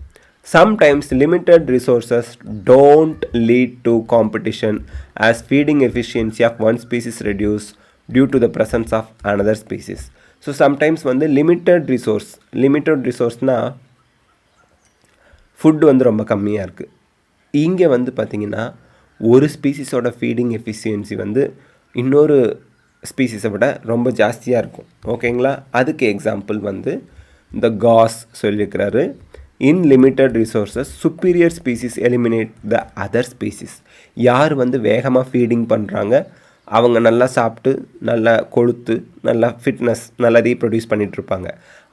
Sometimes limited resources don't lead to competition as feeding efficiency of one species reduce due to the presence of another species. So sometimes வந்து limited resourceனா ஃபுட்டு வந்து ரொம்ப கம்மியாக இருக்குது. இங்கே வந்து பார்த்திங்கன்னா ஒரு ஸ்பீசிஸோட ஃபீடிங் எஃபிஷியன்சி வந்து இன்னொரு ஸ்பீசிஸை விட ரொம்ப ஜாஸ்தியாக இருக்கும். ஓகேங்களா, அதுக்கு எக்ஸாம்பிள் வந்து இந்த காஸ் சொல்லியிருக்கிறாரு. In limited resources, superior species eliminate the other species. யார் வந்து வேகமாக ஃபீடிங் பண்ணுறாங்க, அவங்க நல்லா சாப்பிட்டு நல்லா கொழுத்து நல்லா ஃபிட்னஸ் நல்லா ரீப்ரொடியூஸ் பண்ணிகிட்ருப்பாங்க.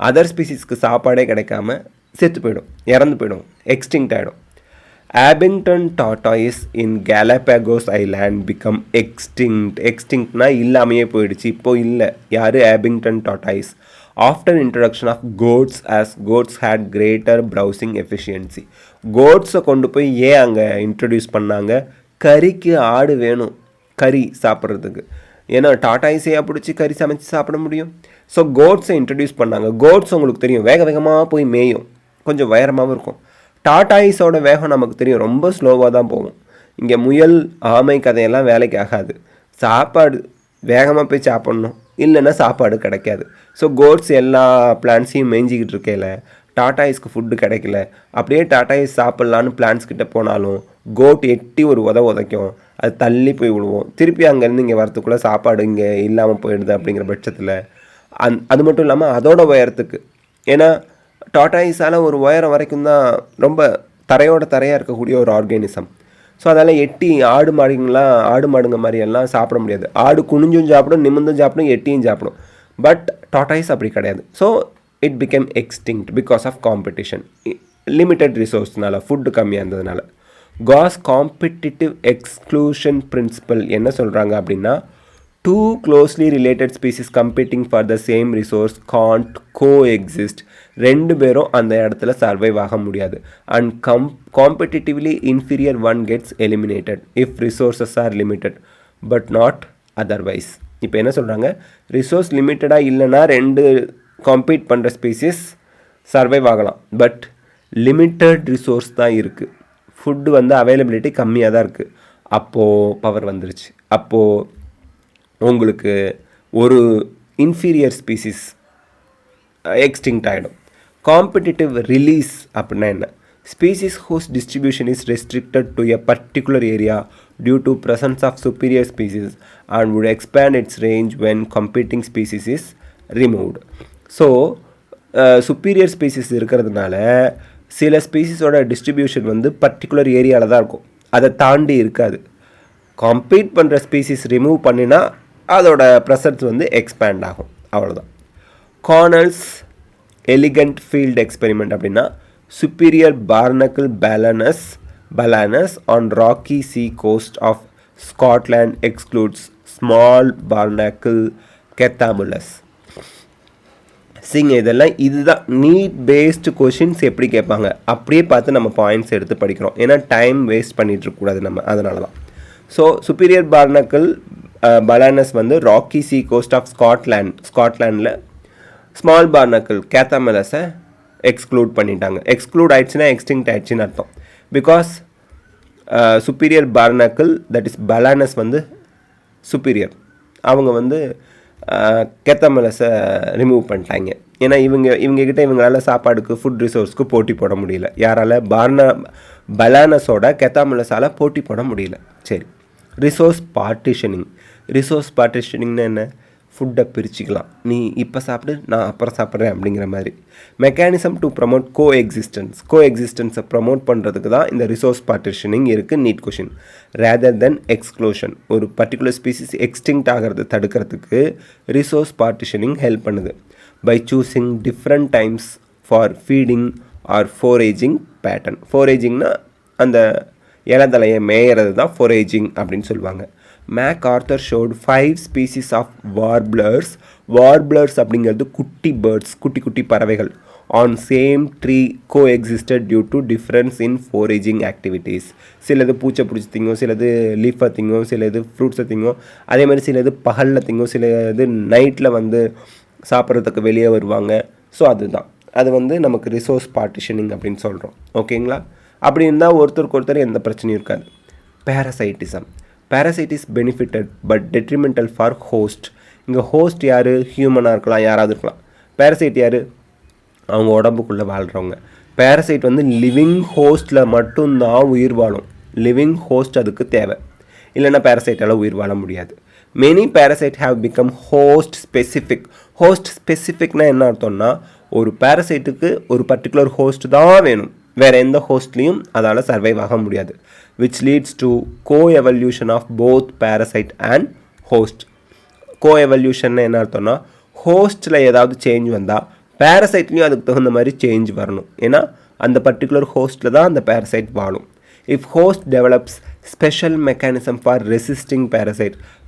அதர் ஸ்பீசிஸ்க்கு சாப்பாடே கிடைக்காம செத்து போயிடும், இறந்து போயிடும், எக்ஸ்டிங்க்ட் ஆகிடும். ஆபிங்டன் டாட்டாயிஸ் இன் கேலபேகோஸ் ஐலாண்ட் பிகம் எக்ஸ்டிங்க்ட்னா இல்லாமையே போயிடுச்சு, இப்போது இல்லை. யார்? ஆபிங்டன் tortoise. After introduction of goats, as goats had greater browsing efficiency. கோட்ஸை கொண்டு போய் ஏன் அங்கே இன்ட்ரடியூஸ் பண்ணாங்க? கறிக்கு ஆடு வேணும், கறி சாப்பிட்றதுக்கு. ஏன்னா டாட்டாயிஸையாக பிடிச்சி கறி சமைச்சு சாப்பிட முடியும். ஸோ கோட்ஸை இன்ட்ரடியூஸ் பண்ணாங்க. கோட்ஸ் உங்களுக்கு தெரியும் வேகமாக போய் மேயும், கொஞ்சம் உயரமாகவும் இருக்கும். டாட்டாயிஸோட வேகம் நமக்கு தெரியும், ரொம்ப ஸ்லோவாக தான் போகும். இங்கே முயல் ஆமை கதையெல்லாம் வேலைக்கு ஆகாது. சாப்பாடு வேகமாக போய் சாப்பிட்ணும், இல்லைன்னா சாப்பாடு கிடைக்காது. ஸோ கோட்ஸ் எல்லா பிளான்ஸையும் மேய்ஞ்சிக்கிட்டு இருக்கையில் டாட்டாயிஸ்க்கு ஃபுட்டு கிடைக்கல. அப்படியே டாட்டாயிஸ் சாப்பிட்லான்னு பிளான்ஸ்கிட்ட போனாலும் கோட் எட்டி ஒரு உதைக்கும், அது தள்ளி போய் விடுவோம். திருப்பி அங்கேருந்து இங்கே வரத்துக்குள்ளே சாப்பாடு இங்கே இல்லாமல் போயிடுது. அப்படிங்கிற பட்சத்தில் அது மட்டும் இல்லாமல் அதோட உயரத்துக்கு, ஏன்னா டாட்டாயிஸால் ஒரு உயரம் வரைக்கும் தான் ரொம்ப தரையாக இருக்கக்கூடிய ஒரு ஆர்கானிசம். ஸோ அதெல்லாம் எட்டி ஆடு மாடுங்க மாதிரியெல்லாம் சாப்பிட முடியாது. ஆடு குனிஞ்சும் சாப்பிடும், நிமிந்தும் சாப்பிடும், எட்டியும் சாப்பிடும். பட் டாட்டாயிஸ் அப்படி கிடையாது. So it became extinct because of competition. Limited ரிசோர்ஸ்னால, ஃபுட்டு கம்மியாக இருந்ததுனால. காஸ் காம்படிட்டிவ் எக்ஸ்க்ளூஷன் பிரின்சிபல் என்ன சொல்கிறாங்க அப்படின்னா, Two closely related species competing for the same resource can't coexist. ரெண்டு பேரும் அந்த இடத்துல சர்வைவ் ஆக முடியாது. And competitively inferior one gets eliminated if resources are limited but not otherwise. இப்போ என்ன சொல்கிறாங்க, ரிசோர்ஸ் லிமிட்டடாக இல்லைன்னா ரெண்டு காம்பீட் பண்ணுற ஸ்பீசிஸ் சர்வைவ் ஆகலாம். பட் லிமிட்டட் ரிசோர்ஸ் தான் இருக்குது, ஃபுட்டு வந்து அவைலபிலிட்டி கம்மியாக தான் இருக்குது. அப்போது பவர் வந்துருச்சு. அப்போது உங்களுக்கு ஒரு இன்ஃபீரியர் ஸ்பீசிஸ் எக்ஸ்டிங்க்ட் ஆகிடும். காம்படிட்டிவ் ரிலீஸ் அப்படின்னா என்ன? Species whose distribution is restricted to a particular area due to presence of superior species and would expand its range when competing species is removed. So superior species இருக்கிறதுனால சில ஸ்பீசிஸோட distribution வந்து particular ஏரியாவில் தான் இருக்கும், அதை தாண்டி இருக்காது. கம்பீட் பண்ணுற ஸ்பீசிஸ் ரிமூவ் பண்ணினா அதோட ப்ரெசன்ஸ் வந்து எக்ஸ்பேண்ட் ஆகும், அவ்வளோதான். கார்னல்ஸ் எலிகண்ட் ஃபீல்ட் எக்ஸ்பெரிமெண்ட் அப்படின்னா superior barnacle Balanus on rocky sea coast of Scotland excludes small barnacle Chthamalus. இதெல்லாம் இதுதான் நீட் பேஸ்டு கொஷின்ஸ். எப்படி கேட்பாங்க அப்படியே பார்த்து நம்ம பாயிண்ட்ஸ் எடுத்து படிக்கிறோம், ஏன்னா டைம் வேஸ்ட் பண்ணிகிட்ருக்கக்கூடாது நம்ம, அதனால தான். ஸோ சுப்பீரியர் பார்னக்கிள் பலானஸ் வந்து ராக்கி சி கோஸ்ட் ஆஃப் ஸ்காட்லாண்டில் ஸ்மால் பார்னக்கிள் கேத்தாமலஸை எக்ஸ்க்ளூட் பண்ணிட்டாங்க. எக்ஸ்க்ளூட் ஆயிடுச்சுன்னா எக்ஸ்டிங்க்ட் ஆயிடுச்சுன்னு அர்த்தம். Because superior barnacle that is Balanus வந்து சுப்பீரியர், அவங்க வந்து கேத்தாமலஸை ரிமூவ் பண்ணிட்டாங்க. ஏன்னா இவங்ககிட்ட இவங்களால சாப்பாடுக்கு ஃபுட் ரிசோர்ஸ்க்கு போட்டி போட முடியல. யாரால்? பலானஸோட கேத்தாமலஸால் போட்டி போட முடியல. சரி, ரிசோர்ஸ் பார்ட்டிஷனிங்னா என்ன? ஃபுட்டை பிரிச்சுக்கலாம், நீ இப்போ சாப்பிடு நான் அப்புறம் சாப்பிட்றேன் அப்படிங்கிற மாதிரி. மெக்கானிசம் டு ப்ரமோட் கோஎக்ஸிஸ்டன்ஸை ப்ரமோட் பண்ணுறதுக்கு தான் இந்த ரிசோர்ஸ் பார்ட்டிஷனிங் இருக்குது NEET question. Rather than exclusion. ஒரு பர்டிகுலர் ஸ்பீசிஸ் எக்ஸ்டிங்க்ட் ஆகிறது தடுக்கிறதுக்கு ரிசோர்ஸ் பார்ட்டிஷனிங் ஹெல்ப் பண்ணுது. By choosing different times for feeding or foraging pattern. ஃபோரேஜிங்னா அந்த இலதலையை மேயறது தான் ஃபோரேஜிங் அப்படின்னு சொல்லுவாங்க. MacArthur showed 5 species of warblers அப்படிங்கிறது குட்டி பேர்ட்ஸ், குட்டி பறவைகள் on same tree coexisted due to difference in foraging activities. சிலது பூச்சை பிடிச்சி திங்கும், சிலது லீஃபை திங்கும், சிலது ஃப்ரூட்ஸை திங்கும். அதே மாதிரி சிலது பகலில் திங்கும், சிலது நைட்டில் வந்து சாப்பிட்றதுக்கு வெளியே வருவாங்க. ஸோ அதுதான் அது வந்து நமக்கு ரிசோர்ஸ் பார்ட்டிஷனிங் அப்படின்னு சொல்கிறோம். ஓகேங்களா? அப்படி இருந்தால் ஒருத்தருக்கு எந்த பிரச்சனையும் இருக்காது. Parasite is benefited but detrimental for host. இங்கே ஹோஸ்ட் யார்? ஹியூமனாக இருக்கலாம், யாராவது இருக்கலாம். பேரசைட் யார்? அவங்க உடம்புக்குள்ளே வாழ்கிறவங்க. பேரசைட் வந்து லிவிங் ஹோஸ்ட்டில் மட்டும்தான் உயிர் வாழும். லிவிங் ஹோஸ்ட் அதுக்கு தேவை, இல்லைன்னா பேரசைட்டால் உயிர் வாழ முடியாது. Many parasite have become host ஸ்பெசிஃபிக்னா என்ன அர்த்தம்னா, ஒரு பேரசைட்டுக்கு ஒரு பர்டிகுலர் ஹோஸ்ட் தான் வேணும், வேறு எந்த ஹோஸ்ட்லேயும் அதால் சர்வைவ் ஆக முடியாது. Which leads to coevolution of both parasite and host. Coevolution என்ன அர்த்தம்னா, ஹோஸ்ட்டில் ஏதாவது சேஞ்ச் வந்தால் பேரசைட்லேயும் அதுக்கு தகுந்த மாதிரி சேஞ்ச் வரணும். ஏன்னா அந்த பர்டிகுலர் ஹோஸ்ட்டில் தான் அந்த பேரசைட் வாழும். If host develops special mechanism for resisting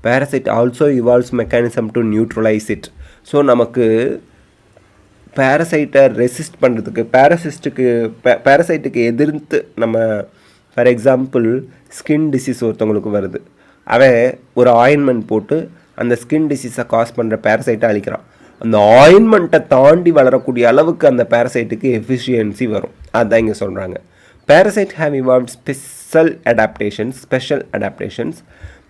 parasite also evolves mechanism to neutralise it. So நமக்கு பேரசைட்டை ரெசிஸ்ட் பண்ணுறதுக்கு, பேரசைட்டுக்கு எதிர்த்து நம்ம ஃபார் எக்ஸாம்பிள் ஸ்கின் டிசீஸ் ஒருத்தவங்களுக்கு வருது, அவன் ஒரு ஆயின்மெண்ட் போட்டு அந்த ஸ்கின் டிசீஸை காஸ் பண்ணுற பேரசைட்டை அழிக்கிறான். அந்த ஆயின்மெண்ட்டை தாண்டி வளரக்கூடிய அளவுக்கு அந்த பேரசைட்டுக்கு எஃபிஷியன்சி வரும். அதுதான் இங்கே சொல்கிறாங்க. Parasite have evolved special adaptations.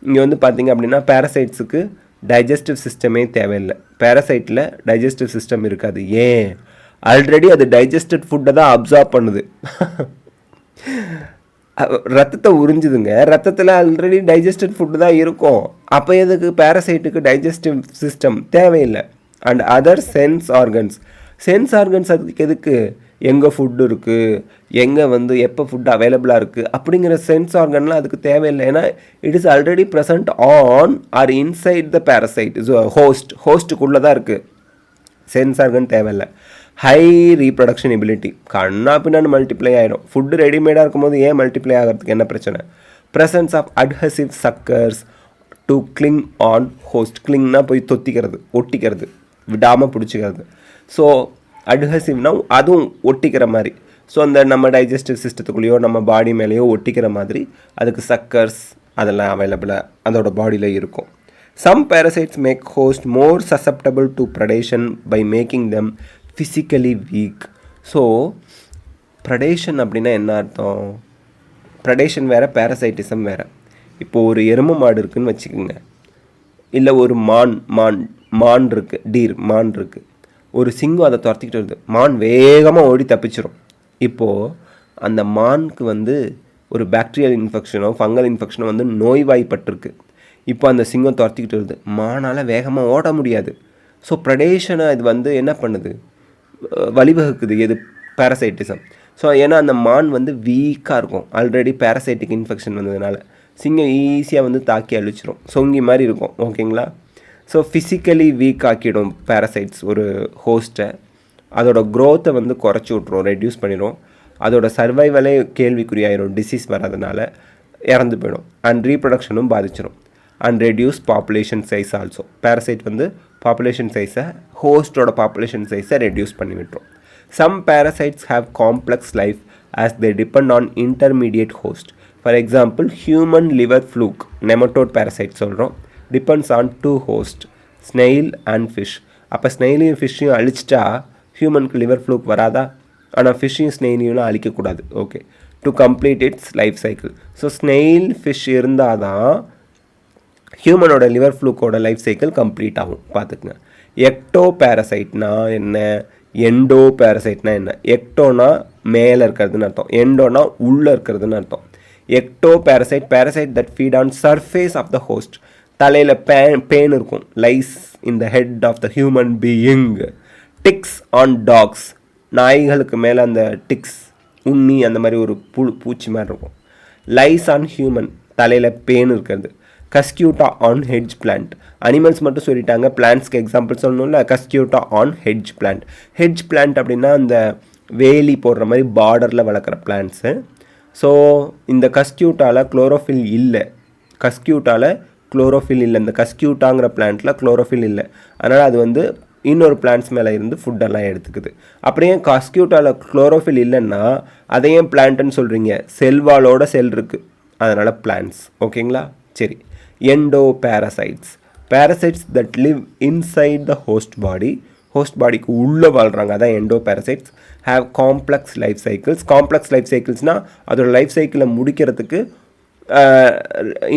இங்கே வந்து பார்த்திங்க அப்படின்னா பேரசைட்ஸுக்கு டைஜஸ்டிவ் சிஸ்டமே தேவையில்லை. பேரசைட்டில் டைஜஸ்டிவ் சிஸ்டம் இருக்காது. ஏன்? ஆல்ரெடி அது டைஜஸ்டட் ஃபுட்டை தான் அப்சார்ப் பண்ணுது. ரத்தத்தை உறிஞ்சுதுங்க, ரத்தத்தில் ஆல்ரெடி டைஜஸ்டட் ஃபுட்டு தான் இருக்கும். அப்போ எதுக்கு பேரசைட்டுக்கு டைஜஸ்டிவ் சிஸ்டம் தேவையில்லை. அண்ட் அதர் சென்ஸ் ஆர்கன்ஸ் அதுக்கு எதுக்கு? எங்கே ஃபுட்டு இருக்குது, எங்கே வந்து எப்போ ஃபுட் அவைலபிளாக இருக்குது அப்படிங்கிற சென்ஸ் ஆர்கன்லாம் அதுக்கு தேவையில்லை. ஏன்னா it is already present on or inside the parasite. ஹோஸ்ட்டுக்குள்ளே தான் இருக்குது. சென்ஸ் ஆர்கன் தேவையில்லை. ஹை ரீப்ரொடக்ஷன் எபிலிட்டி, கண்ணா பின்னாடி மல்டிப்ளை ஆகிடும். ஃபுட்டு ரெடிமேடாக இருக்கும்போது ஏன் மல்டிப்ளை ஆகிறதுக்கு என்ன பிரச்சனை? Presence of adhesive suckers to cling on host. கிளிங்னா போய் தொத்திக்கிறது, ஒட்டிக்கிறது, விடாமல் பிடிச்சிக்கிறது. ஸோ அட்ஹசிவ்னா அதுவும் ஒட்டிக்கிற மாதிரி. ஸோ அந்த நம்ம டைஜஸ்டிவ் சிஸ்டத்துக்குள்ளேயோ நம்ம பாடி மேலேயோ ஒட்டிக்கிற மாதிரி அதுக்கு சக்கர்ஸ் அதெல்லாம் அவைலபிளாக அதோட பாடியில் இருக்கும். Some parasites make host more susceptible to predation by making them physically weak. So predation அப்படின்னா என்ன அர்த்தம்? ப்ரெடேஷன் வேறு, பேரசைட்டிசம் வேறு. இப்போது ஒரு எருமை மாடு இருக்குதுன்னு வச்சுக்கோங்க, இல்லை ஒரு மான் இருக்குது, மான் இருக்குது, ஒரு சிங்கம் அதை துரத்திக்கிட்டு வருது, மான் வேகமாக ஓடி தப்பிச்சிடும். இப்போது அந்த மானுக்கு வந்து ஒரு பாக்டீரியல் இன்ஃபெக்ஷனோ ஃபங்கல் இன்ஃபெக்ஷனோ வந்து நோய்வாய்ப்பட்டிருக்கு. இப்போ அந்த சிங்கம் துரத்திக்கிட்டு வருது, மானால் வேகமாக ஓட முடியாது. ஸோ ப்ரெடேஷனை இது வந்து என்ன பண்ணுது, வழிவகுக்குது. எது? பேரசைட்டிசம். ஸோ ஏன்னா அந்த மான் வந்து வீக்காக இருக்கும், ஆல்ரெடி பேரசைட்டிக் இன்ஃபெக்ஷன் வந்ததுனால சிங்கம் ஈஸியாக வந்து தாக்கி அழிச்சிடும், சொங்கி மாதிரி இருக்கும். ஓகேங்களா? ஸோ ஃபிசிக்கலி வீக் ஆக்கிடும் பேரசைட்ஸ் ஒரு ஹோஸ்ட்டை. அதோட க்ரோத்தை வந்து குறைச்சி விட்ரும், ரெடியூஸ் பண்ணிடும். அதோட சர்வைவலே கேள்விக்குறியாயிரும், டிசீஸ் வர்றதுனால இறந்து போயிடும். அண்ட் ரீப்ரொடக்ஷனும் பாதிச்சிடும். And reduce population size also. Parasite வந்து பாப்புலேஷன் சைஸை, ஹோஸ்டோட பாப்புலேஷன் சைஸை ரெடியூஸ் பண்ணி விட்டுரும். Some parasites have complex life as they depend on intermediate host. For example, human liver fluke, nematode parasite சொல்கிறோம், depends on two hosts, snail and fish. அப்போ ஸ்னெயிலையும் ஃபிஷ்ஷையும் அழிச்சிட்டா ஹியூமனுக்கு liver fluke வராதா? ஆனால் ஃபிஷ்ஷையும் ஸ்னெயிலையும் அழிக்கக்கூடாது. Okay, to complete its life cycle. So snail fish இருந்தால் தான் ஹியூமனோட லிவர் ஃப்ளூக்கோட லைஃப் சைக்கிள் கம்ப்ளீட் ஆகும். பார்த்துக்குங்க. எக்டோ பேரசைட்னா என்ன, எண்டோ பேரசைட்னா என்ன? எக்டோனா மேலே இருக்கிறதுன்னு அர்த்தம், எண்டோனா உள்ளே இருக்கிறதுன்னு அர்த்தம். Ecto parasite, parasite that feed on surface of the host. தலையில் பேன் இருக்கும், lice in the head of the human being. Ticks on dogs, நாய்களுக்கு மேலே அந்த டிக்ஸ், உண்ணி அந்த மாதிரி ஒரு பூச்சி மாதிரி இருக்கும். லைஸ் ஆன் ஹியூமன், தலையில் பேன் இருக்கிறது. Cuscuta on hedge plant. Animals மட்டும் சொல்லிட்டாங்க, பிளான்ட்ஸ்க்கு எக்ஸாம்பிள் சொல்லணும்ல. Cuscuta on hedge plant. Hedge plant அப்படின்னா அந்த வேலி போடுற மாதிரி பார்டரில் வளர்க்குற பிளான்ட்ஸு. ஸோ இந்த கஸ்கியூட்டாவில் குளோரோஃபில் இல்லை, இந்த கஸ்கியூட்டாங்கிற பிளான்ட்டில் குளோரோஃபில் இல்லை. அதனால் அது வந்து இன்னொரு பிளான்ட்ஸ் மேலே இருந்து ஃபுட்டெல்லாம் எடுத்துக்குது. அப்படியே கஸ்கியூட்டாவில் குளோரோஃபில் இல்லைன்னா அதையும் பிளான்ட்டுன்னு சொல்கிறீங்க? செல்வாலோட செல் இருக்குது, அதனால் பிளான்ட்ஸ். ஓகேங்களா? சரி. Endo parasites, parasites that live inside the host body, host பாடிக்கு உள்ளே வாழ்கிறாங்க, அதான் endo parasites. Have complex life cycles. Complex life சைக்கிள்ஸ்னால் அதோட லைஃப் சைக்கிளை முடிக்கிறதுக்கு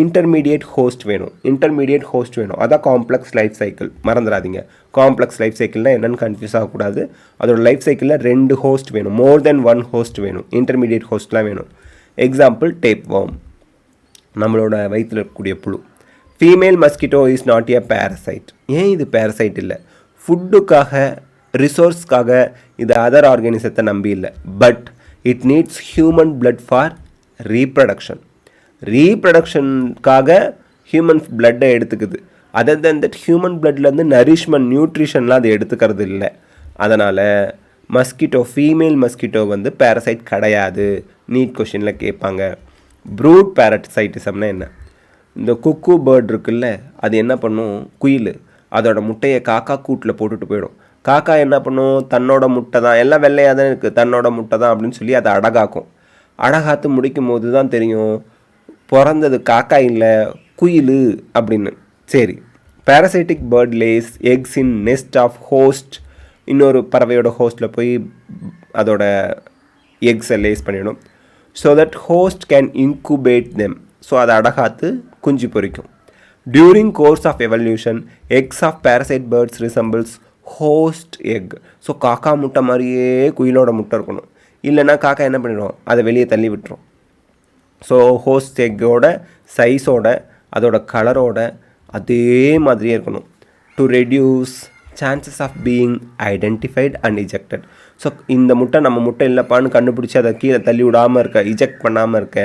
இன்டர்மீடியேட் ஹோஸ்ட் வேணும், அதான் காம்ப்ளெக்ஸ் லைஃப் சைக்கிள். மறந்துடாதீங்க, காம்ப்ளெக்ஸ் லைஃப் சைக்கிள்னால் என்னென்னு கன்ஃபியூஸ் ஆகக்கூடாது. அதோட லைஃப் சைக்கிளில் 2 ஹோஸ்ட் வேணும், மோர் தென் 1 ஹோஸ்ட் வேணும், இன்டர்மீடியேட் ஹோஸ்ட்லாம் வேணும். எக்ஸாம்பிள் டேப் வார்ம், நம்மளோட வயிற்றில் இருக்கக்கூடிய புழு. Female mosquito is not a parasite. ஏன் இது பேரசைட் இல்லை? ஃபுட்டுக்காக, ரிசோர்ஸ்க்காக இது அதர் ஆர்கானிசத்தை நம்பி இல்லை. But it needs human blood for ரீப்ரடக்ஷனுக்காக ஹியூமன் பிளட்டை எடுத்துக்குது. அதர் தென் தட் ஹியூமன் பிளட்லேருந்து நரிஷ்மெண்ட், நியூட்ரிஷன்லாம் அது எடுத்துக்கிறது இல்லை. அதனால் மஸ்கிட்டோ, ஃபீமேல் மஸ்கிட்டோ வந்து பேரசைட் கிடையாது. நீட் கொஷினில் கேட்பாங்க. ப்ரூட் பேரசைட்டிசம்னா என்ன? இந்த குக்கு பேர்ட் இருக்குல்ல, அது என்ன பண்ணும், குயில் அதோட முட்டையை காக்கா கூட்டில் போட்டுட்டு போயிடும். காக்கா என்ன பண்ணும், தன்னோட முட்டை தான், எல்லாம் வெள்ளையாக தான் இருக்குது, தன்னோட முட்டை தான் அப்படின்னு சொல்லி அதை அடகாக்கும். அடகாத்து முடிக்கும் போது தான் தெரியும் பிறந்தது காக்கா இல்லை, குயில் அப்படின்னு. சரி. Parasitic bird lays eggs in nest of host. இன்னொரு பறவையோட ஹோஸ்ட்டில் போய் அதோட எக்ஸை லேஸ் பண்ணிடும். So that host can incubate them. So அதை அடகாத்து குஞ்சு பொரிக்கும். During course of evolution eggs of parasite birds resembles host egg. So காக்கா முட்டை மாதிரியே குயிலோட முட்டை இருக்கணும், இல்லைன்னா காக்கா என்ன பண்ணிடும், அதை வெளியே தள்ளி விட்டுரும். ஸோ ஹோஸ்ட் எக்கோட சைஸோட அதோட கலரோட அதே மாதிரியே இருக்கணும். To reduce chances of being identified and ejected. So இந்த முட்டை நம்ம முட்டை இல்லைப்பான்னு கண்டுபிடிச்சி அதை கீழே தள்ளி விடாமல் இருக்க, இஜெக்ட் பண்ணாமல் இருக்க,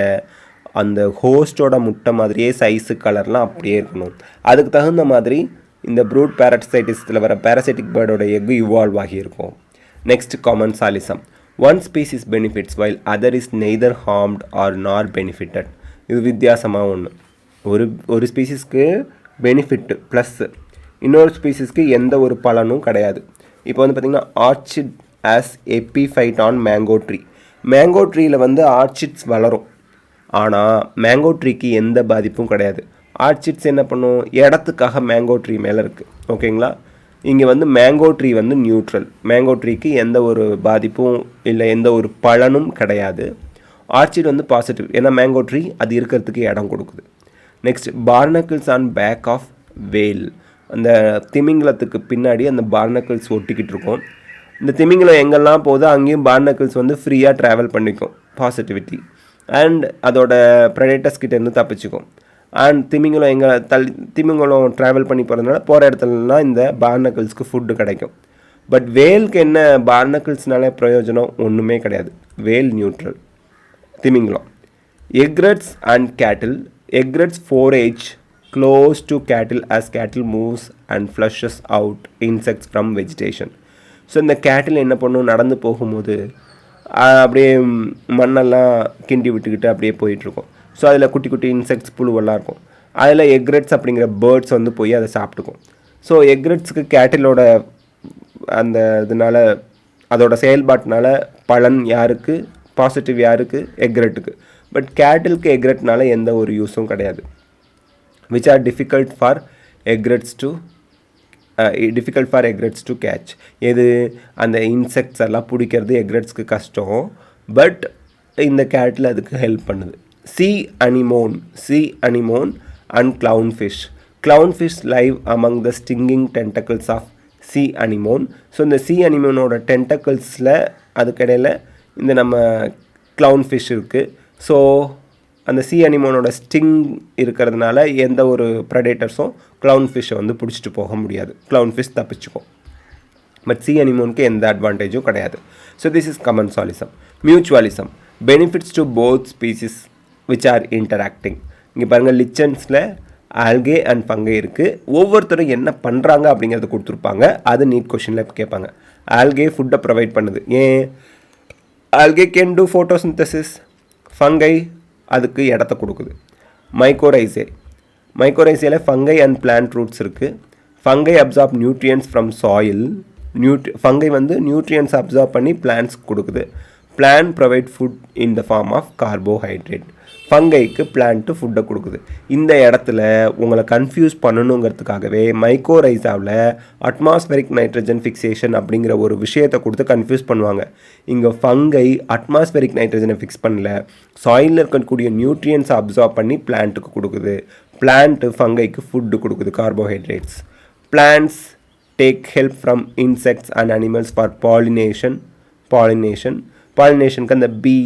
அந்த ஹோஸ்டோட முட்டை மாதிரியே சைஸு கலர்லாம் அப்படியே இருக்கணும். அதுக்கு தகுந்த மாதிரி இந்த ப்ரூட் பேரசைட்டிஸில் வர பேரசைட்டிக் பேர்டோட எக்கு இவால்வ் ஆகியிருக்கும். Next commensalism. One species benefits while other is neither harmed or nor benefited. இது வித்தியாசமாக ஒன்று. ஒரு ஸ்பீசிஸ்க்கு பெனிஃபிட் ப்ளஸ் இன்னொரு ஸ்பீசிஸ்க்கு எந்த ஒரு பலனும் கிடையாது. இப்போ வந்து பார்த்திங்கன்னா orchid as epiphyte on mango tree. Mango ட்ரீயில் வந்து ஆர்ச்சிட்ஸ் வளரும், ஆனால் மேங்கோ ட்ரீக்கு எந்த பாதிப்பும் கிடையாது. ஆர்ச்சிட்ஸ் என்ன பண்ணும், இடத்துக்காக மேங்கோ ட்ரீ மேலே இருக்குது. ஓகேங்களா, இங்கே வந்து மேங்கோ ட்ரீ வந்து நியூட்ரல், மேங்கோ ட்ரீக்கு எந்த ஒரு பாதிப்பும் இல்லை, எந்த ஒரு பலனும் கிடையாது. ஆர்ச்சிட் வந்து பாசிட்டிவ், ஏன்னா மேங்கோ ட்ரீ அது இருக்கிறதுக்கு இடம் கொடுக்குது. நெக்ஸ்ட் பார்னக்கிள்ஸ் ஆன் பேக் ஆஃப் வேல். அந்த திமிங்கலத்துக்கு பின்னாடி அந்த பார்னக்கிள்ஸ் ஒட்டிக்கிட்டு இருக்கும். இந்த திமிங்கலம் எங்கெல்லாம் போதோ அங்கேயும் பார்னக்கிள்ஸ் வந்து ஃப்ரீயாக ட்ராவல் பண்ணிக்கும், பாசிட்டிவிட்டி. அண்ட் அதோட ப்ரெடேட்டர்ஸ் கிட்டேருந்து தப்பிச்சுக்கும். அண்ட் திமிங்கலம் திமிங்கலம் ட்ராவல் பண்ணி போகிறதுனால போகிற இடத்துலலாம் இந்த பார்னக்கிள்ஸ்க்கு ஃபுட்டு கிடைக்கும். பட் வேலுக்கு என்ன பார்னக்கிள்ஸ்னால பிரயோஜனம் ஒன்றுமே கிடையாது. வேல் நியூட்ரல். திமிங்கலம் எக்ரெட்ஸ் அண்ட் கேட்டில். Egrets forage close to cattle as cattle moves and flushes out insects from vegetation. So இந்த கேட்டில் என்ன பண்ணும், நடந்து போகும்போது அப்படியே மண்ணெல்லாம் கிண்டி விட்டுக்கிட்டு அப்படியே போயிட்டுருக்கும். ஸோ அதில் குட்டி குட்டி இன்செக்ட்ஸ் புழுவெல்லாம் இருக்கும். அதில் எக்ரெட்ஸ் அப்படிங்கிற பேர்ட்ஸ் வந்து போய் அதை சாப்பிட்டுக்கும். ஸோ எக்ரெட்ஸுக்கு கேட்டிலோட அந்த இதனால அதோட செயல்பாட்டினால பலன் யாருக்கு, பாசிட்டிவ் யாருக்கு, எக்ரெட்டுக்கு. பட் கேட்டிலுக்கு எக்ரெட்னால எந்த ஒரு யூஸும் கிடையாது. which are difficult for egrets to catch. எது அந்த இன்செக்ட்ஸ் எல்லாம் பிடிக்கிறது எக்ரெட்ஸ்க்கு கஷ்டம், பட் இந்த கேட்டில் அதுக்கு ஹெல்ப் பண்ணுது. sea anemone and clownfish. Clownfish live among the stinging tentacles of sea anemone. So இந்த sea anemoneோட டென்டக்கிள்ஸில் அதுக்கிடையில் இந்த நம்ம clownfish இருக்குது. ஸோ அந்த sea anemoneோட ஸ்டிங் இருக்கிறதுனால எந்த ஒரு ப்ரெடேட்டர்ஸும் clownfish வந்து பிடிச்சிட்டு போக முடியாது. clownfish தப்பிச்சுக்கும். பட் sea anemoneக்கு எந்த அட்வான்டேஜும் கிடையாது. So this is commensalism. Mutualism. Benefits to both species which are interacting. இங்கே பாருங்கள், லிச்சன்ஸில் ஆல்கே அண்ட் ஃபங்கை இருக்குது. ஒவ்வொருத்தரும் என்ன பண்ணுறாங்க அப்படிங்கிறத கொடுத்துருப்பாங்க. அது நீட் கொஷினில் கேட்பாங்க. ஆல்கே ஃபுட்டை ப்ரொவைட் பண்ணுது. ஏன் algae can do photosynthesis. Fungi அதுக்கு இடத்த கொடுக்குது. மைக்கோரைசேல ஃபங்கை அண்ட் பிளான்ட் ரூட்ஸ் இருக்குது. Fungi absorb nutrients from soil. Fungi வந்து நியூட்ரியன்ஸ் அப்சார்ப் பண்ணி பிளான்ட்ஸ்க்கு கொடுக்குது. Plant provide food in the form of carbohydrate. ஃபங்கைக்கு பிளான்ட்டு ஃபுட்டை கொடுக்குது. இந்த இடத்துல உங்களை கன்ஃபியூஸ் பண்ணணுங்கிறதுக்காகவே மைக்கோரைசாவில் அட்மாஸ்பெரிக் நைட்ரஜன் ஃபிக்சேஷன் அப்படிங்கிற ஒரு விஷயத்தை கொடுத்து கன்ஃபியூஸ் பண்ணுவாங்க. இங்கே ஃபங்கை அட்மாஸ்பெரிக் நைட்ரஜனை ஃபிக்ஸ் பண்ணல, சாயிலில் இருக்கக்கூடிய நியூட்ரியன்ஸை அப்சார்ப் பண்ணி பிளான்ட்டுக்கு கொடுக்குது. பிளான்ட்டு ஃபங்கைக்கு ஃபுட்டு கொடுக்குது, carbohydrates. Plants take help from insects and animals for பாலினேஷனுக்கு அந்த பீ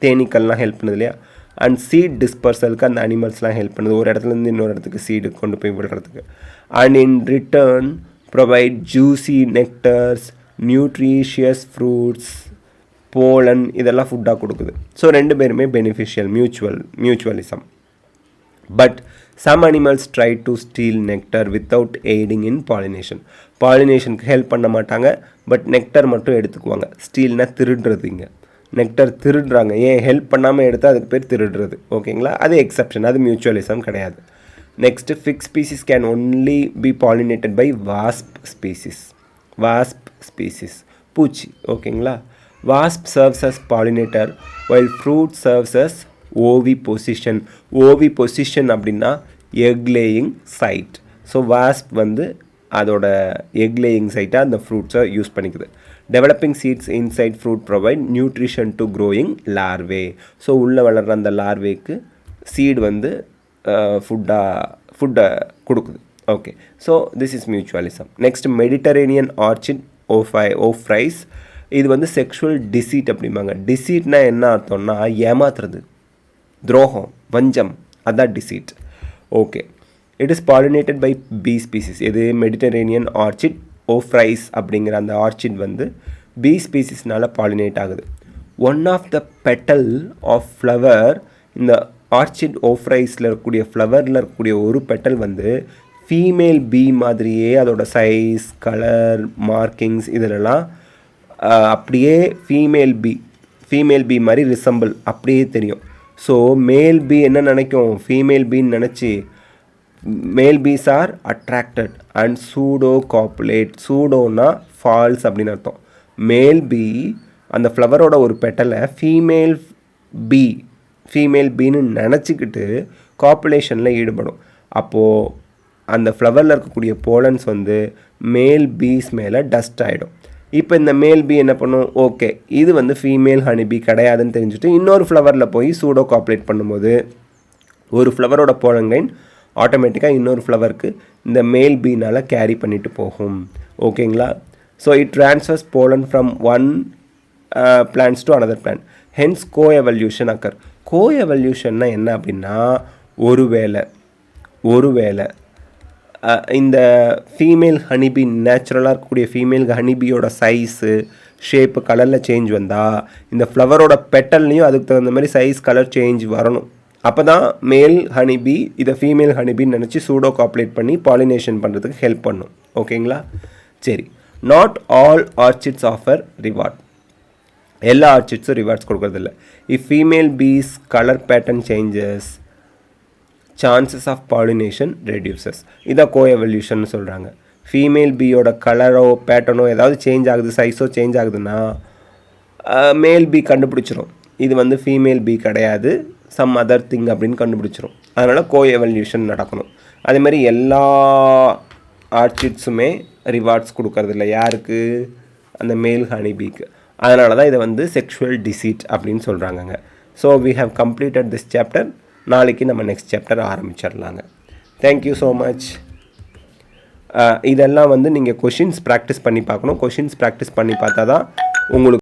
தேனீக்கள்லாம் ஹெல்ப் பண்ணுது இல்லையா. அண்ட் சீட் டிஸ்பர்சலுக்கு அந்த அனிமல்ஸ்லாம் ஹெல்ப் பண்ணுது, ஒரு இடத்துலேருந்து இன்னொரு இடத்துக்கு சீடு கொண்டு போய் விடுறதுக்கு. And in return provide juicy nectars, nutritious fruits, pollen, இதெல்லாம் ஃபுட்டாக கொடுக்குது. ஸோ ரெண்டு பேருமே beneficial, mutualism. But some animals try to steal nectar without aiding in pollination. பாலினேஷனுக்கு ஹெல்ப் பண்ண மாட்டாங்க, பட் நெக்டர் மட்டும் எடுத்துக்குவாங்க. ஸ்டீல்னா திருடுறது. இங்கே நெக்டர் திருடுறாங்க. ஏன் ஹெல்ப் பண்ணாமல் எடுத்தால் அதுக்கு பேர் திருடுறது. ஓகேங்களா, அது எக்ஸப்ஷன், அது மியூச்சுவலிசம் கிடையாது. Next figs species can only be pollinated by wasp species, பூச்சி. ஓகேங்களா, wasp serves as pollinator while fruit serves as oviposition. Oviposition அப்படின்னா egg laying site. So wasp வந்து அதோட எக் லேயிங் சைட்டாக அந்த ஃப்ரூட்ஸை யூஸ் பண்ணிக்குது. Developing seeds inside fruit provide nutrition to growing larvae. So உள்ளே வளர்கிற அந்த லார்வேக்கு சீடு வந்து ஃபுட்டை கொடுக்குது. Okay, so this is mutualism. Next Mediterranean orchid Ophrys. இது வந்து செக்ஷுவல் டிசீட் அப்படிம்பாங்க. டிசீட்னா என்ன அர்த்தம்னா ஏமாத்துறது, துரோகம், வஞ்சம், அதான் deceit. Okay, it is pollinated by bee species. இது மெடிட்டரேனியன் ஆர்ச்சிட் ஓஃப்ரைஸ் அப்படிங்கிற அந்த ஆர்ச்சிட் வந்து பீ ஸ்பீசிஸ்னால் பாலினேட் ஆகுது. One of the petal of flower, இந்த ஆர்ச்சிட் ஓஃப்ரைஸில் இருக்கக்கூடிய ஃப்ளவரில் இருக்கக்கூடிய ஒரு பெட்டல் வந்து ஃபீமேல் பீ மாதிரியே அதோட சைஸ், கலர், மார்க்கிங்ஸ் இதிலெல்லாம் அப்படியே ஃபீமேல் பீ மாதிரி ரிசம்பிள் அப்படியே தெரியும். ஸோ மேல் பீ என்ன நினைக்கும், ஃபீமேல் பீன்னு நினச்சி male bees are attracted and pseudo copulate. சூடோனா ஃபால்ஸ் அப்படின்னு அர்த்தம். மேல் பீ அந்த ஃப்ளவரோட ஒரு பெட்டலை ஃபீமேல் பீன்னு நினச்சிக்கிட்டு காப்புலேஷனில் ஈடுபடும். அப்போது அந்த ஃப்ளவரில் இருக்கக்கூடிய போலன்ஸ் வந்து மேல் பீஸ் மேலே டஸ்ட் ஆகிடும். இப்போ இந்த மேல் பீ என்ன பண்ணும், ஓகே இது வந்து ஃபீமேல் ஹனிபீ கிடையாதுன்னு தெரிஞ்சுட்டு இன்னொரு ஃப்ளவரில் போய் சூடோ காப்புலேட் பண்ணும்போது ஒரு ஃப்ளவரோட போலங்கைன் ஆட்டோமேட்டிக்காக இன்னொரு ஃப்ளவருக்கு இந்த மேல் பீனால் கேரி பண்ணிட்டு போகும். ஓகேங்களா? So it transfers pollen from one plants to another plant. Hence coevolution occur. கோஎவல்யூஷன்னா என்ன அப்படின்னா, ஒருவேளை இந்த ஃபீமேல் ஹனிபி நேச்சுரலாக இருக்கக்கூடிய ஃபீமேல் ஹனிபியோட சைஸு ஷேப்பு கலரில் சேஞ்ச் வந்தால் இந்த ஃப்ளவரோட பெட்டல்லையும் அதுக்கு தகுந்த மாதிரி சைஸ் கலர் சேஞ்ச் வரணும். அப்போ தான் மேல் ஹனிபி இதை ஃபீமேல் ஹனிபின்னு நினச்சி சூடோ காப்புலேட் பண்ணி பாலினேஷன் பண்ணுறதுக்கு ஹெல்ப் பண்ணும். ஓகேங்களா? சரி, not all orchids offer reward. எல்லா ஆர்ச்சிட்ஸும் ரிவார்ட்ஸ் கொடுக்குறதில்ல. If female bees colour pattern changes chances of pollination reduces. இதை கோஎவல்யூஷன் சொல்கிறாங்க. ஃபீமேல் பீயோட கலரோ பேட்டர்னோ ஏதாவது சேஞ்ச் ஆகுது, சைஸோ சேஞ்ச் ஆகுதுன்னா மேல் பீ கண்டுபிடிச்சிரும் இது வந்து ஃபீமேல் பீ கிடையாது, சம் அதர் திங் அப்படின்னு கண்டுபிடிச்சிரும். அதனால் கோஎவல்யூஷன் நடக்கணும். அதேமாதிரி எல்லா ஆர்ச்சிட்ஸுமே ரிவார்ட்ஸ் கொடுக்கறதில்ல. யாருக்கு? அந்த மேல் ஹனிபீக்கு. அதனால தான் இதை வந்து செக்ஷுவல் டிசீட் அப்படின்னு சொல்கிறாங்கங்க. So we have completed this chapter. நாளைக்கு நம்ம நெக்ஸ்ட் சாப்டர் ஆரம்பிச்சிடலாங்க. Thank you so much. இதெல்லாம் வந்து நீங்கள் கொஷின்ஸ் ப்ராக்டிஸ் பண்ணி பார்க்கணும். கொஷின்ஸ் ப்ராக்டிஸ் பண்ணி பார்த்தா தான் உங்களுக்கு